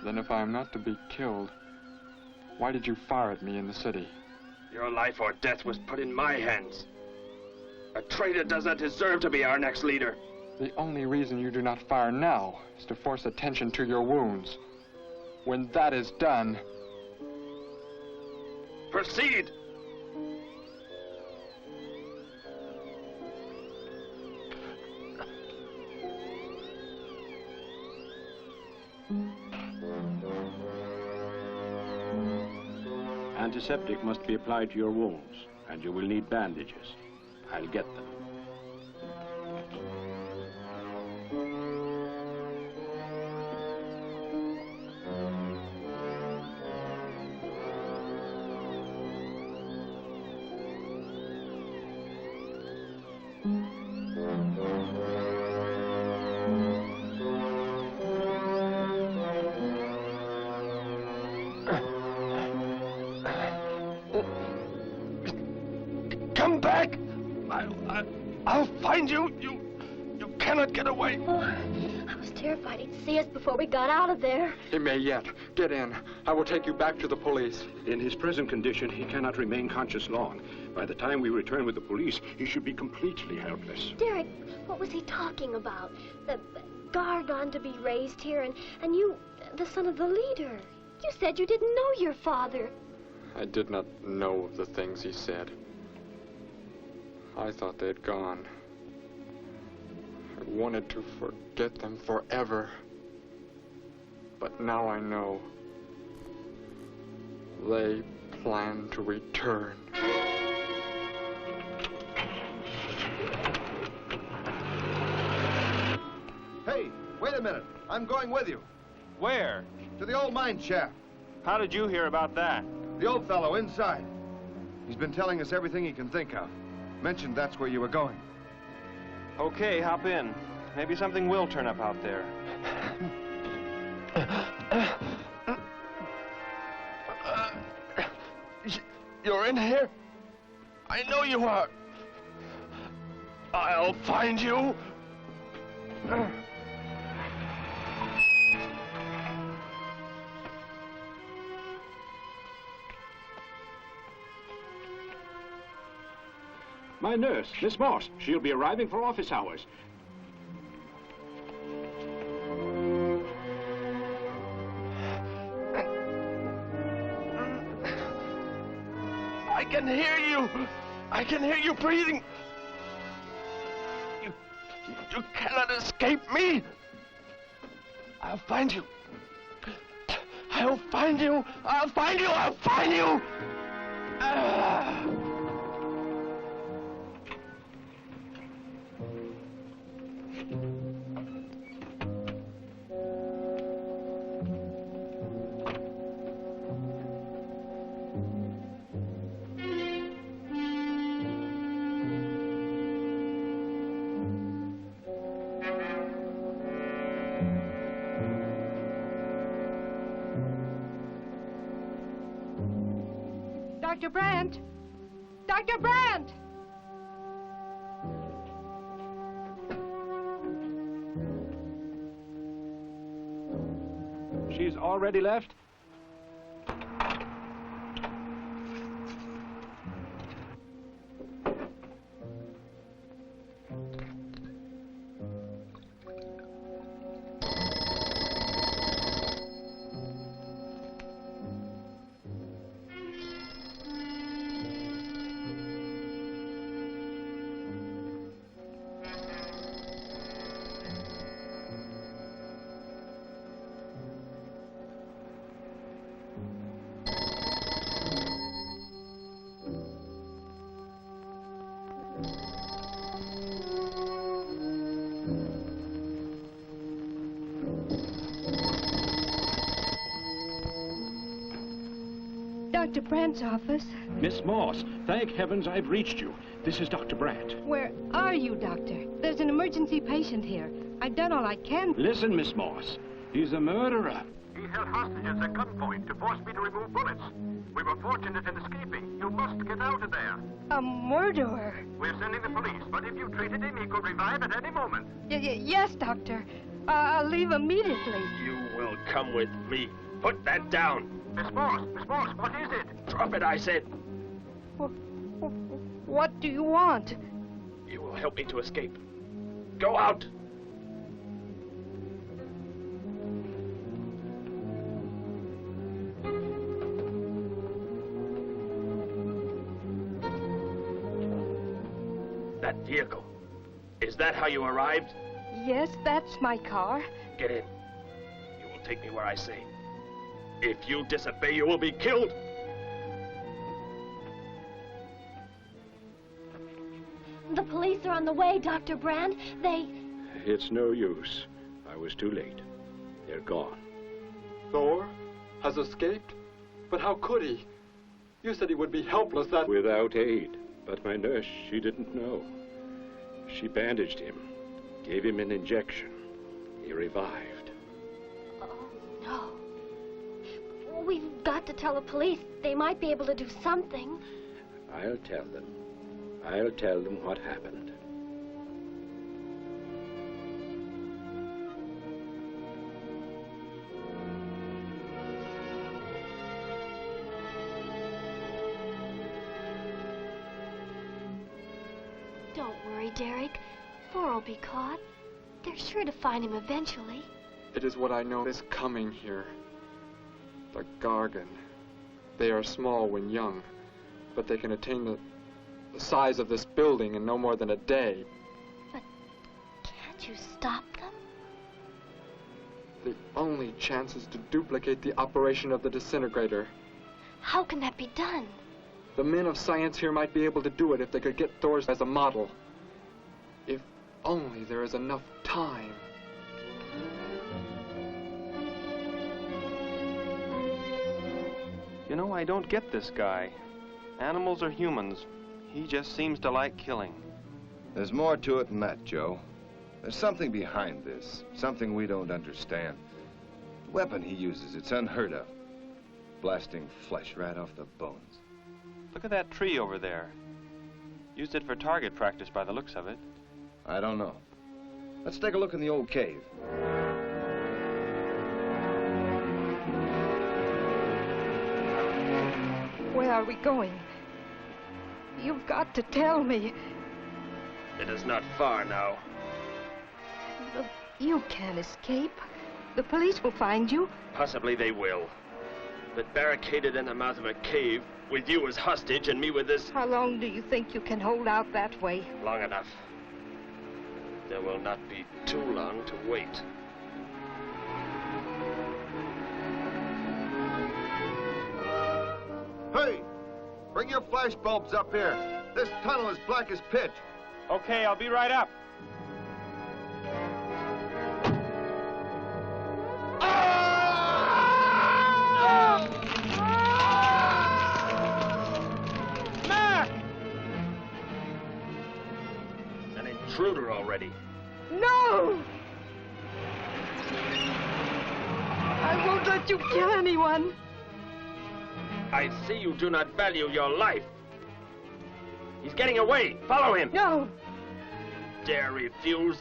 Then if I am not to be killed, why did you fire at me in the city? Your life or death was put in my hands. A traitor does not deserve to be our next leader. The only reason you do not fire now is to force attention to your wounds. When that is done... Proceed! Antiseptic must be applied to your wounds, and you will need bandages. I'll get them. Come back! I'll find you. You cannot get away. Oh, I was terrified he'd see us before we got out of there. He may yet. Get in. I will take you back to the police. In his present condition, he cannot remain conscious long. By the time we return with the police, he should be completely helpless. Derek, What was he talking about? The Gargon to be raised here, and you, the son of the leader. You said you didn't know your father. I did not know the things he said. I thought they had gone. I wanted to forget them forever. But now I know. They plan to return. Hey, wait a minute. I'm going with you. Where? To the old mine shaft. How did you hear about that? The old fellow inside. He's been telling us everything he can think of. Mentioned that's where you were going. Okay, hop in. Maybe something will turn up out there. You're in here? I know you are. I'll find you. My nurse, Miss Moss. She'll be arriving for office hours. I can hear you. I can hear you breathing. You cannot escape me. I'll find you. I'll find you. I'll find you. I'll find you. Dr. Brandt! Dr. Brandt! She's already left? Dr. Brandt's office. Miss Moss, thank heavens I've reached you. This is Dr. Brandt. Where are you, Doctor? There's an emergency patient here. I've done all I can. Listen, Miss Moss. He's a murderer. He held hostages at gunpoint to force me to remove bullets. We were fortunate in escaping. You must get out of there. A murderer? We're sending the police, but if you treated him, he could revive at any moment. Yes, Doctor. I'll leave immediately. You will come with me. Put that down. Miss Moss, what is it? Drop it, I said. What do you want? You will help me to escape. Go out. That vehicle. Is that how you arrived? Yes, that's my car. Get in. You will take me where I say. If you disobey, you will be killed. The police are on the way, Dr. Brandt. It's no use. I was too late. They're gone. Thor has escaped? But how could he? You said he would be helpless that... Without aid. But my nurse, she didn't know. She bandaged him, gave him an injection. He revived. Oh, no. We've got to tell the police. They might be able to do something. I'll tell them. I'll tell them what happened. Don't worry, Derek. before he'll be caught. They're sure to find him eventually. It is what I know is coming here. The Gargan. They are small when young, but they can attain the size of this building in no more than a day. But can't you stop them? The only chance is to duplicate the operation of the disintegrator. How can that be done? The men of science here might be able to do it if they could get Thor's as a model. If only there is enough time. You know, I don't get this guy. Animals or humans, he just seems to like killing. There's more to it than that, Joe. There's something behind this, something we don't understand. The weapon he uses, it's unheard of. Blasting flesh right off the bones. Look at that tree over there. Used it for target practice by the looks of it. I don't know. Let's take a look in the old cave. Where are we going? You've got to tell me. It is not far now. But you can't escape. The police will find you. Possibly they will. But barricaded in the mouth of a cave, with you as hostage and me with this... How long do you think you can hold out that way? Long enough. There will not be too long to wait. Hey! Bring your flash bulbs up here. This tunnel is black as pitch. Okay, I'll be right up. Mac! An intruder already. No! I won't let you kill anyone. I see you do not value your life. He's getting away. Follow him. No. Dare refuse?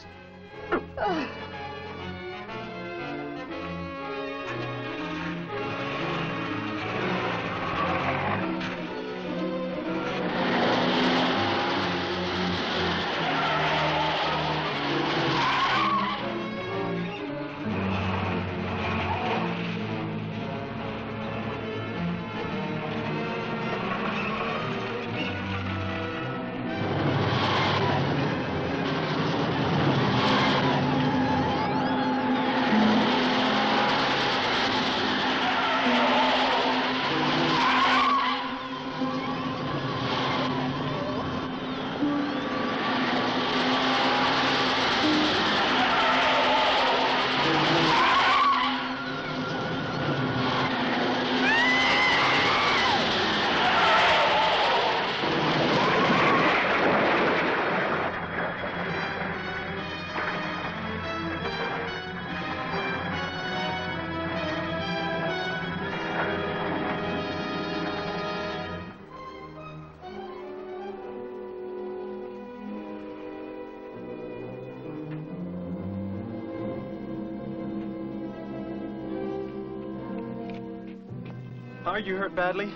Are you hurt badly?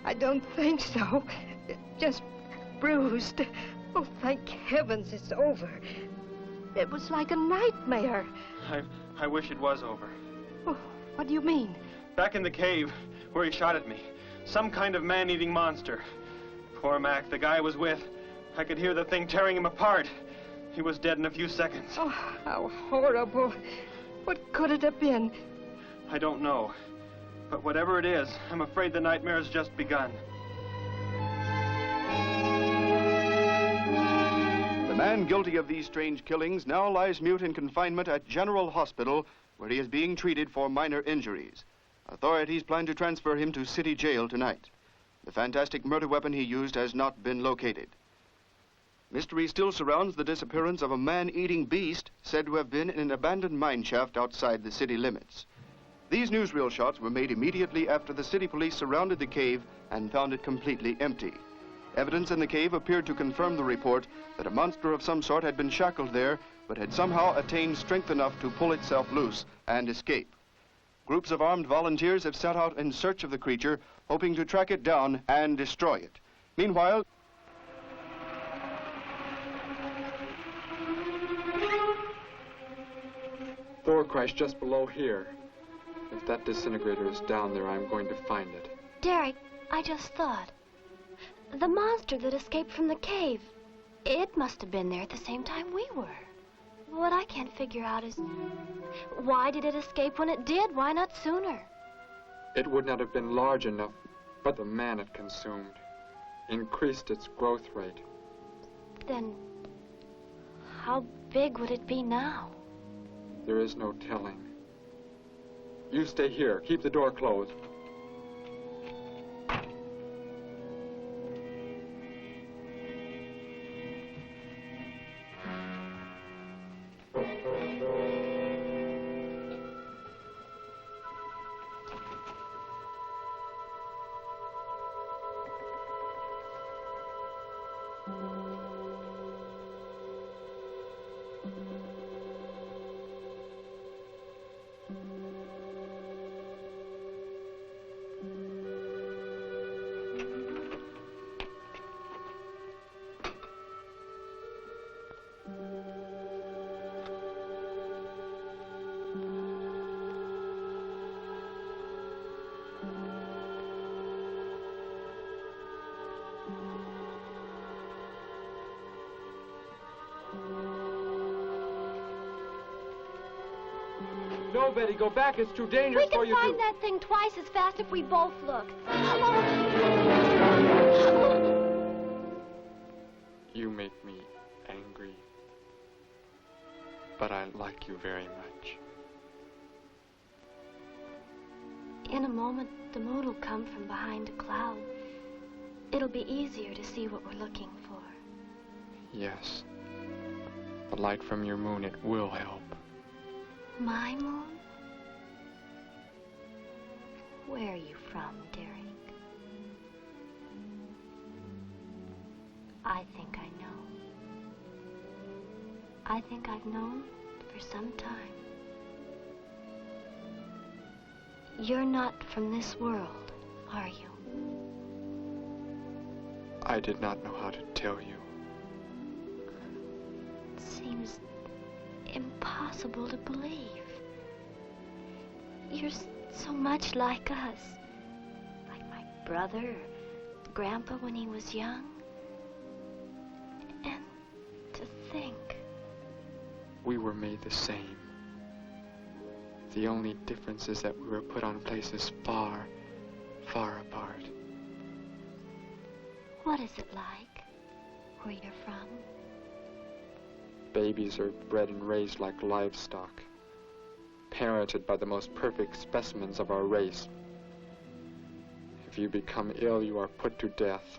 I don't think so. Just bruised. Oh, thank heavens it's over. It was like a nightmare. I wish it was over. Oh, what do you mean? Back in the cave where he shot at me. Some kind of man-eating monster. Poor Mac, the guy I was with. I could hear the thing tearing him apart. He was dead in a few seconds. Oh, how horrible. What could it have been? I don't know. But whatever it is, I'm afraid the nightmare has just begun. The man guilty of these strange killings now lies mute in confinement at General Hospital, where he is being treated for minor injuries. Authorities plan to transfer him to City Jail tonight. The fantastic murder weapon he used has not been located. Mystery still surrounds the disappearance of a man-eating beast said to have been in an abandoned mine shaft outside the city limits. These newsreel shots were made immediately after the city police surrounded the cave and found it completely empty. Evidence in the cave appeared to confirm the report that a monster of some sort had been shackled there, but had somehow attained strength enough to pull itself loose and escape. Groups of armed volunteers have set out in search of the creature, hoping to track it down and destroy it. Meanwhile, Thor crashed just below here. If that disintegrator is down there, I'm going to find it. Derek, I just thought. The monster that escaped from the cave, it must have been there at the same time we were. What I can't figure out is, why did it escape when it did? Why not sooner? It would not have been large enough, but the man it consumed increased its growth rate. Then, how big would it be now? There is no telling. You stay here. Keep the door closed. No, Betty, go back. It's too dangerous for you We can find that thing twice as fast if we both look. You make me angry, but I like you very much. In a moment, the moon will come from behind a cloud. It'll be easier to see what we're looking for. Yes. The light from your moon, it will help. My moon? Where are you from, Derek? I think I know. I think I've known for some time. You're not from this world, are you? I did not know how to tell you. It seems impossible to believe. You're so much like us. Like my brother or Grandpa when he was young. And to think. We were made the same. The only difference is that we were put on places far, far apart. What is it like where you're from? Babies are bred and raised like livestock, parented by the most perfect specimens of our race. If you become ill, you are put to death,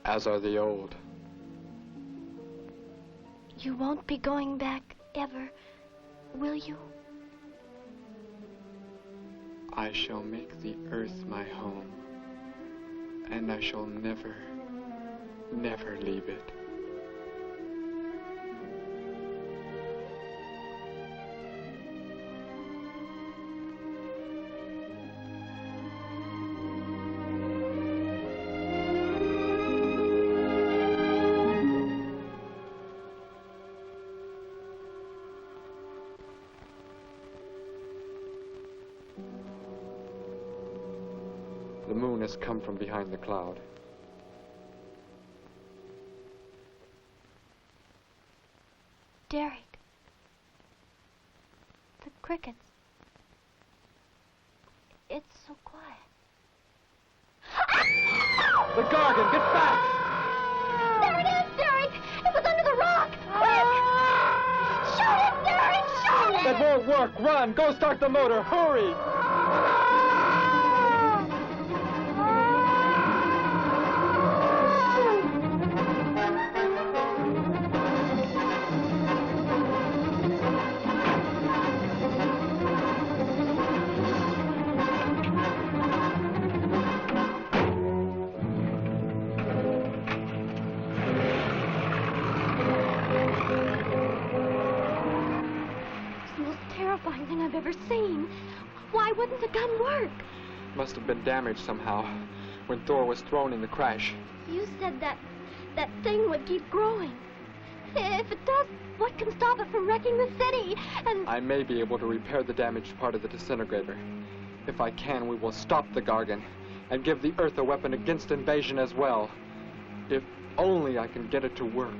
as are the old. You won't be going back ever, will you? I shall make the earth my home, and I shall never, never leave it. The moon has come from behind the cloud. Derek. The crickets. It's so quiet. The Gargan, get back! There it is, Derek! It was under the rock! Quick! Shoot it, Derek! Shoot it! That won't work. Run! Go start the motor. Hurry! Thing I've ever seen. Why wouldn't the gun work? Must have been damaged somehow when Thor was thrown in the crash. You said that thing would keep growing. If it does, what can stop it from wrecking the city? And I may be able to repair the damaged part of the disintegrator. If I can, we will stop the Gargan and give the Earth a weapon against invasion as well. If only I can get it to work.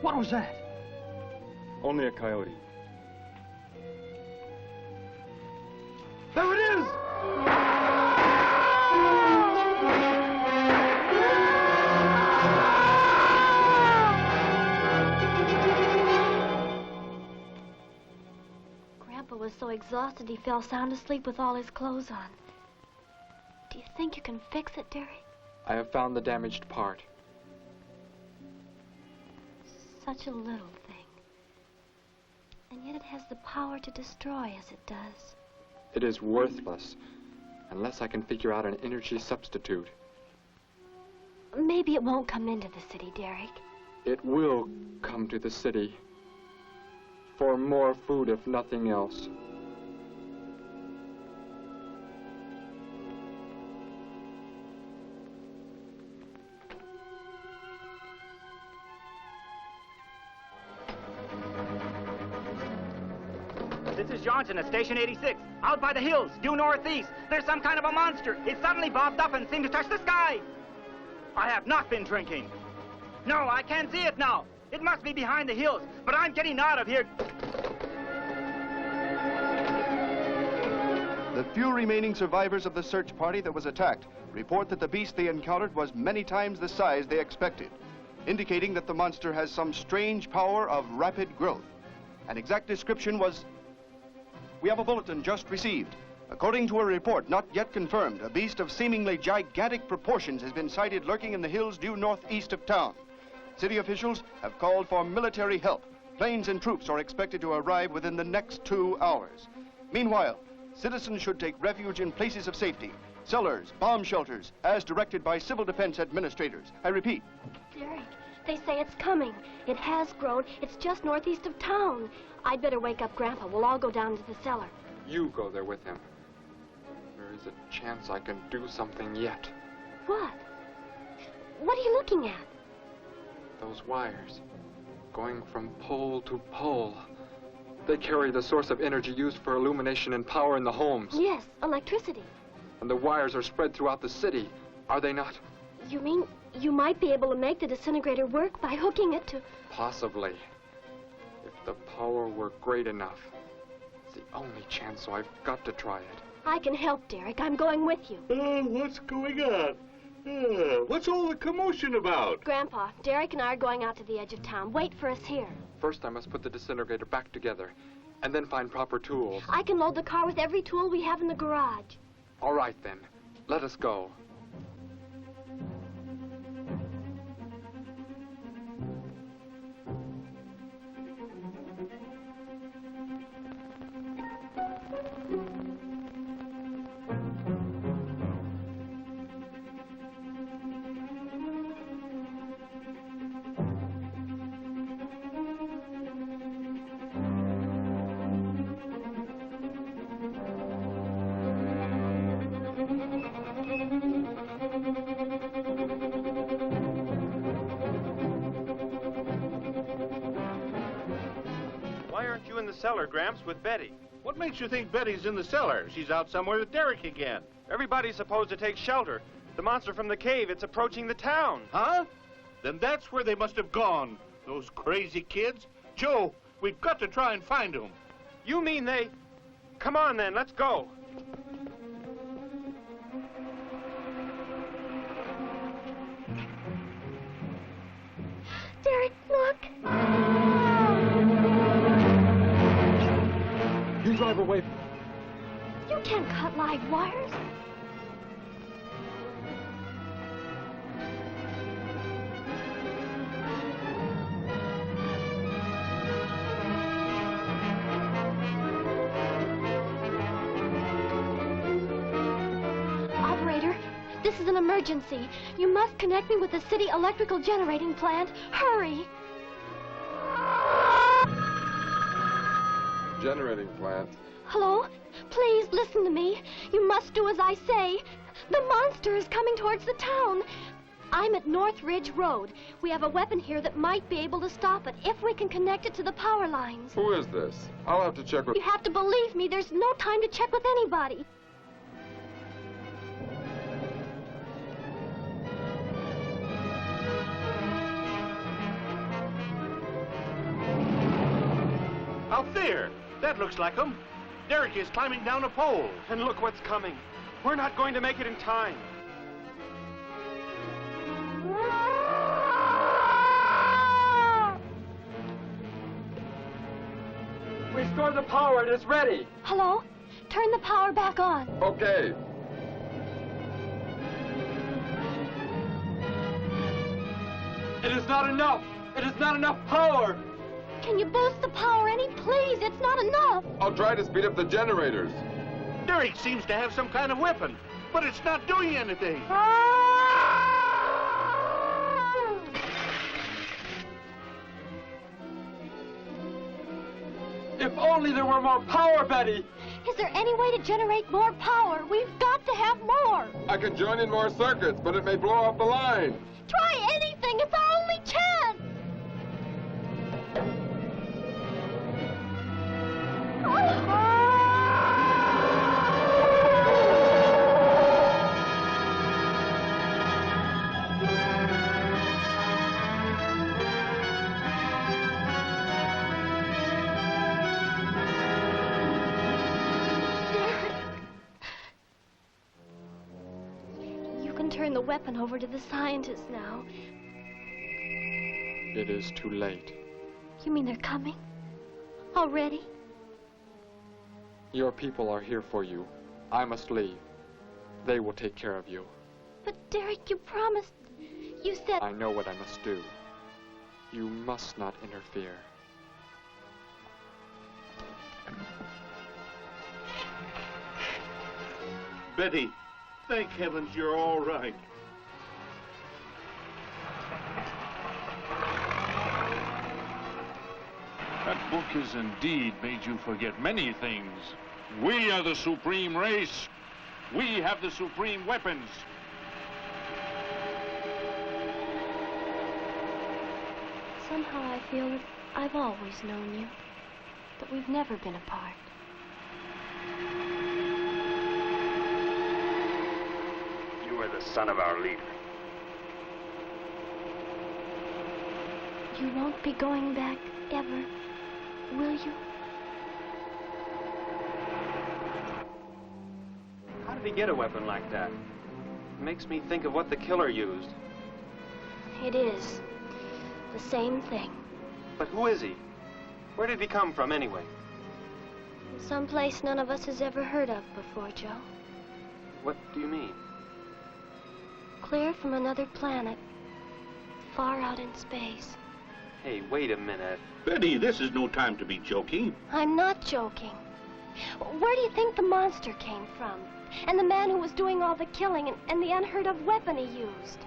What was that? Only a coyote. There it is! Grandpa was so exhausted he fell sound asleep with all his clothes on. Do you think you can fix it, Derek? I have found the damaged part. Such a little thing. And yet it has the power to destroy as it does. It is worthless unless I can figure out an energy substitute. Maybe it won't come into the city, Derek. It will come to the city. For more food, if nothing else. This is Johnson at Station 86. Out by the hills, due northeast. There's some kind of a monster. It suddenly bobbed up and seemed to touch the sky. I have not been drinking. No, I can't see it now. It must be behind the hills, but I'm getting out of here. The few remaining survivors of the search party that was attacked report that the beast they encountered was many times the size they expected, indicating that the monster has some strange power of rapid growth. An exact description was... We have a bulletin just received. According to a report not yet confirmed, a beast of seemingly gigantic proportions has been sighted lurking in the hills due northeast of town. City officials have called for military help. Planes and troops are expected to arrive within the next 2 hours. Meanwhile, citizens should take refuge in places of safety, cellars, bomb shelters, as directed by civil defense administrators. I repeat. Derek, they say it's coming. It has grown. It's just northeast of town. I'd better wake up Grandpa. We'll all go down to the cellar. You go there with him. There is a chance I can do something yet. What? What are you looking at? Those wires, going from pole to pole. They carry the source of energy used for illumination and power in the homes. Yes, electricity. And the wires are spread throughout the city, are they not? You mean you might be able to make the disintegrator work by hooking it to... Possibly. If the power were great enough. It's the only chance, so I've got to try it. I can help, Derek. I'm going with you. What's going on? What's all the commotion about? Grandpa, Derek and I are going out to the edge of town. Wait for us here. First, I must put the disintegrator back together, and then find proper tools. I can load the car with every tool we have in the garage. All right, then. Let us go. Why aren't you in the cellar, Gramps, with Betty? What makes you think Betty's in the cellar? She's out somewhere with Derek again. Everybody's supposed to take shelter. The monster from the cave, it's approaching the town. Huh? Then that's where they must have gone. Those crazy kids. Joe, we've got to try and find them. You mean they... Come on, then, let's go. Derek, look. You drive away. You can't cut live wires. Operator, this is an emergency. You must connect me with the city electrical generating plant. Hurry! generating plant. Hello? Please listen to me. You must do as I say. The monster is coming towards the town. I'm at North Ridge Road. We have a weapon here that might be able to stop it if we can connect it to the power lines. Who is this? I'll have to check with... You have to believe me. There's no time to check with anybody. Out there! That looks like him. Derek is climbing down a pole. And look what's coming. We're not going to make it in time. Restore the power. It is ready. Hello? Turn the power back on. Okay. It is not enough. It is not enough power. Can you boost the power any, please? It's not enough. I'll try to speed up the generators. Derek seems to have some kind of weapon, but it's not doing anything. If only there were more power, Betty! Is there any way to generate more power? We've got to have more. I can join in more circuits, but it may blow off the line. Try anything. It's our only chance. You can turn the weapon over to the scientists now. It is too late. You mean they're coming? Already? Your people are here for you. I must leave. They will take care of you. But Derek, you promised. You said... I know what I must do. You must not interfere. Betty, thank heavens you're all right. That book has indeed made you forget many things. We are the supreme race. We have the supreme weapons. Somehow I feel that I've always known you. That we've never been apart. You are the son of our leader. You won't be going back ever, will you? How did he get a weapon like that? It makes me think of what the killer used. It is. The same thing. But who is he? Where did he come from, anyway? Someplace none of us has ever heard of before, Joe. What do you mean? Clear from another planet. Far out in space. Hey, wait a minute. Betty, this is no time to be joking. I'm not joking. Where do you think the monster came from? And the man who was doing all the killing and the unheard of weapon he used?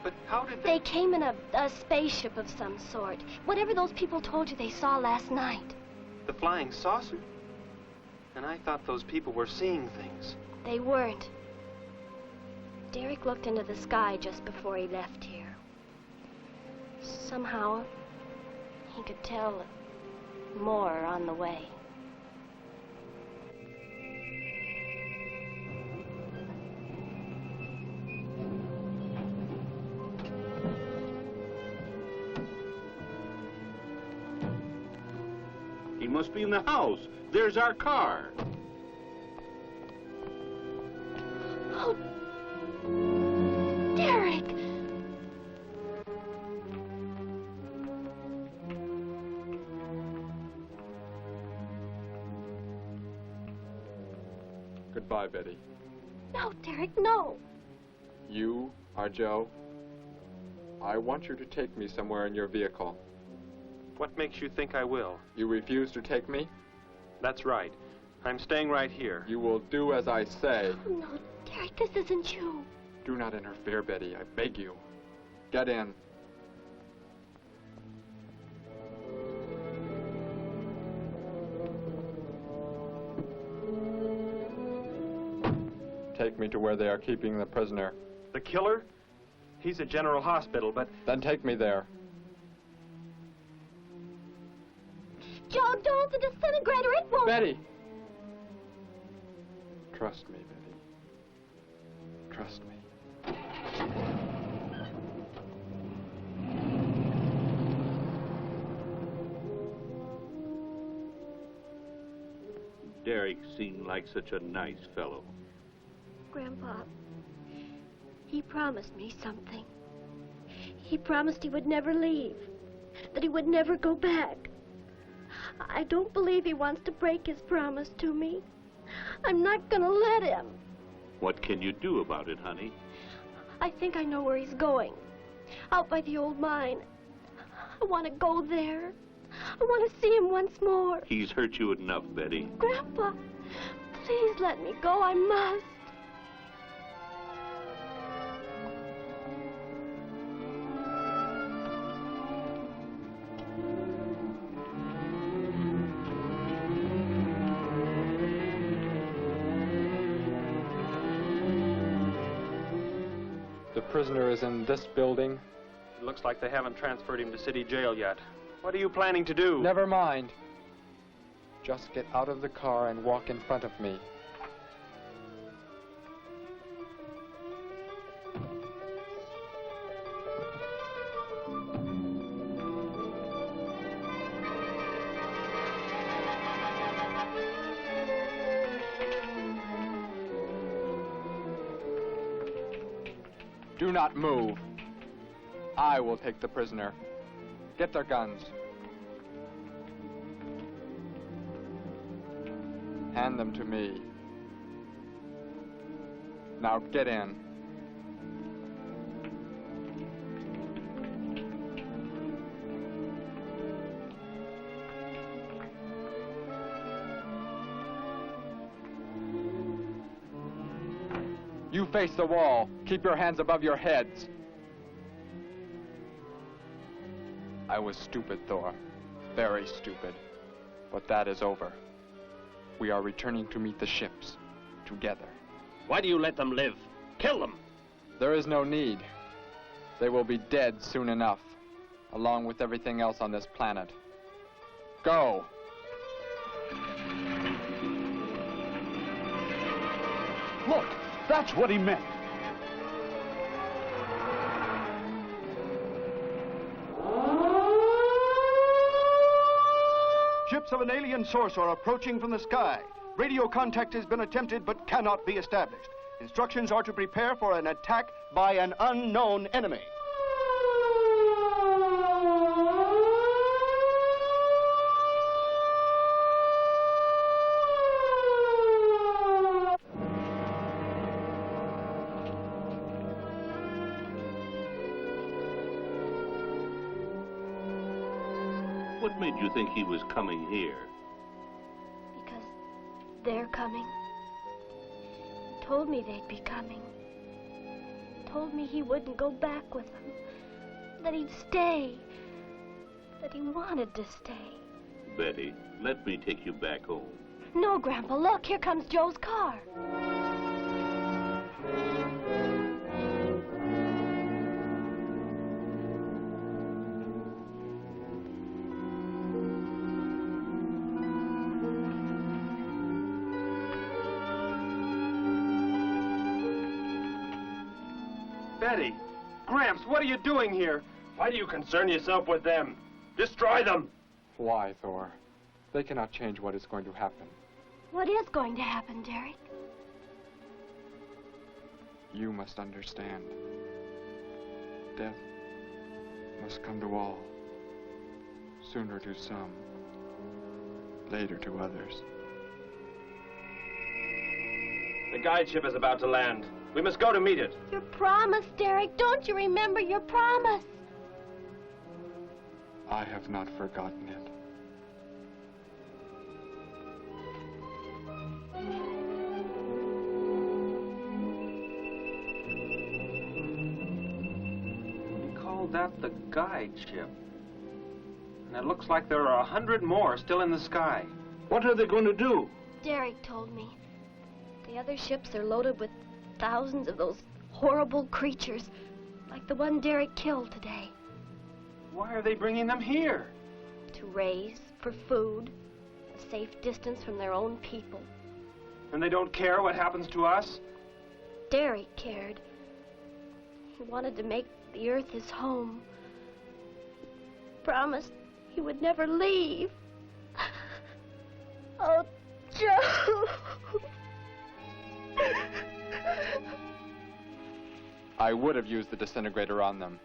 But how did they came in a spaceship of some sort. Whatever those people told you they saw last night. The flying saucer? And I thought those people were seeing things. They weren't. Derek looked into the sky just before he left here. Somehow, he could tell more on the way. He must be in the house. There's our car. Oh, Derek! Goodbye, Betty. No, Derek, no. You are Joe. I want you to take me somewhere in your vehicle. What makes you think I will? You refuse to take me? That's right. I'm staying right here. You will do as I say. Oh, no, Derek, this isn't you. Do not interfere, Betty. I beg you. Get in. take me to where they are keeping the prisoner. The killer? He's at General Hospital, but... Then take me there. Joe, don't! The disintegrator, it won't... Betty! Trust me, Betty. Trust me. Derek seemed like such a nice fellow. Grandpa, he promised me something. He promised he would never leave, that he would never go back. I don't believe he wants to break his promise to me. I'm not gonna let him. What can you do about it, honey? I think I know where he's going. Out by the old mine. I want to go there. I want to see him once more. He's hurt you enough, Betty. Grandpa, please let me go. I must. The prisoner is in this building. It looks like they haven't transferred him to city jail yet. What are you planning to do? Never mind. Just get out of the car and walk in front of me. Do not move. I will take the prisoner. Get their guns. Hand them to me. Now get in. You face the wall. Keep your hands above your heads. I was stupid, Thor. Very stupid. But that is over. We are returning to meet the ships. Together. Why do you let them live? Kill them! There is no need. They will be dead soon enough, along with everything else on this planet. Go! Look, that's what he meant. Ships of an alien source are approaching from the sky. Radio contact has been attempted but cannot be established. Instructions are to prepare for an attack by an unknown enemy. What made you think he was coming here? Because they're coming. He told me they'd be coming. Told me he wouldn't go back with them. That he'd stay. That he wanted to stay. Betty, let me take you back home. No, Grandpa, look, here comes Joe's car. Betty! Gramps, what are you doing here? Why do you concern yourself with them? Destroy them! Why, Thor? They cannot change what is going to happen. What is going to happen, Derek? You must understand. Death must come to all. Sooner to some, later to others. The guide ship is about to land. We must go to meet it. Your promise, Derek. Don't you remember your promise? I have not forgotten it. He called that the guide ship. And it looks like there are 100 more still in the sky. What are they going to do? Derek told me. The other ships are loaded with thousands of those horrible creatures, like the one Derek killed today. Why are they bringing them here? To raise, for food, a safe distance from their own people. And they don't care what happens to us? Derek cared. He wanted to make the earth his home. Promised he would never leave. Oh, Joe. I would have used the disintegrator on them,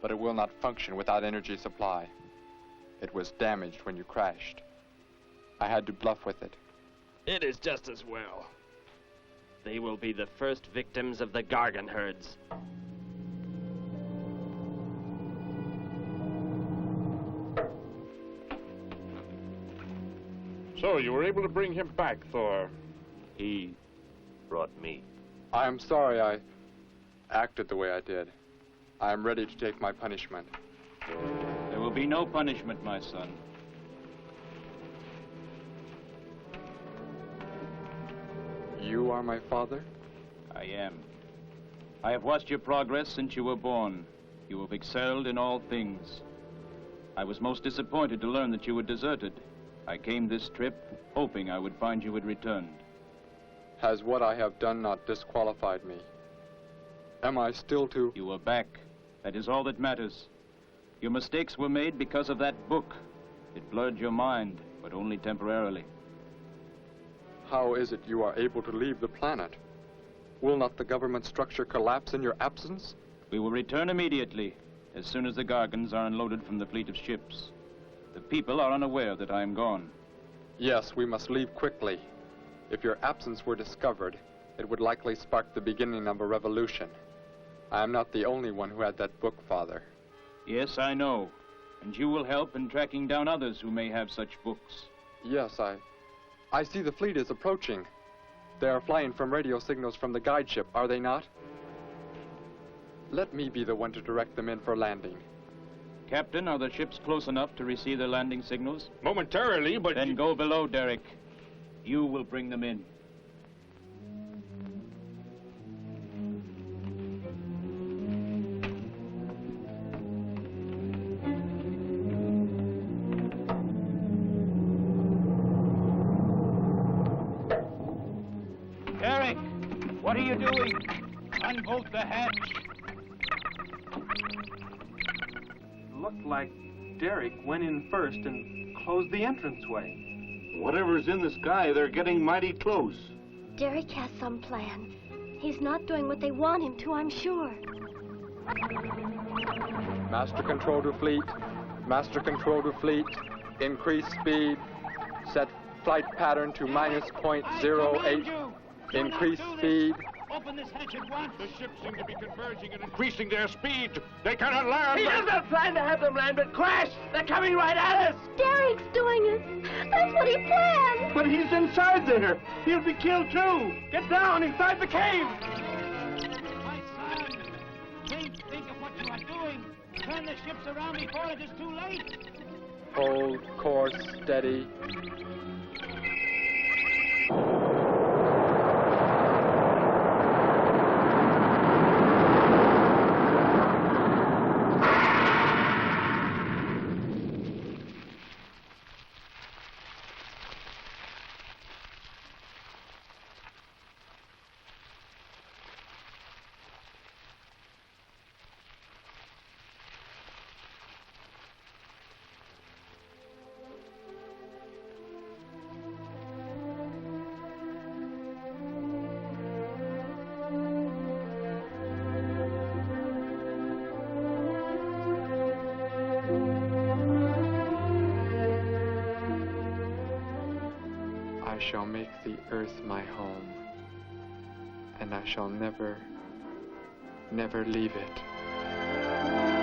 but it will not function without energy supply. It was damaged when you crashed. I had to bluff with it. It is just as well. They will be the first victims of the Gargan herds. So, you were able to bring him back, Thor? He brought me. I am sorry I acted the way I did. I am ready to take my punishment. There will be no punishment, my son. You are my father? I am. I have watched your progress since you were born. You have excelled in all things. I was most disappointed to learn that you were deserted. I came this trip hoping I would find you had returned. Has what I have done not disqualified me? Am I still to... You are back. That is all that matters. Your mistakes were made because of that book. It blurred your mind, but only temporarily. How is it you are able to leave the planet? Will not the government structure collapse in your absence? We will return immediately, as soon as the Gargans are unloaded from the fleet of ships. The people are unaware that I am gone. Yes, we must leave quickly. If your absence were discovered, it would likely spark the beginning of a revolution. I am not the only one who had that book, Father. Yes, I know. And you will help in tracking down others who may have such books. Yes, I see the fleet is approaching. They are flying from radio signals from the guide ship, are they not? Let me be the one to direct them in for landing. Captain, are the ships close enough to receive their landing signals? Momentarily, but... Then go below, Derek. You will bring them in. Derek, what are you doing? Unbolt the hatch. Looked like Derek went in first and closed the entranceway. Whatever's in the sky, they're getting mighty close. Derek has some plan. He's not doing what they want him to, I'm sure. Master control to fleet. Master control to fleet. Increase speed. Set flight pattern to -.08. Increase speed. Open this hatch at once. The ships seem to be converging and increasing their speed. They cannot land. He doesn't plan to have them land, but crash. They're coming right at us. Derek's doing it. That's what he planned. But he's inside there. He'll be killed too. Get down inside the cave. My son, think of what you are doing. Turn the ships around before it is too late. Hold course steady. I shall make the earth my home, and I shall never, never leave it.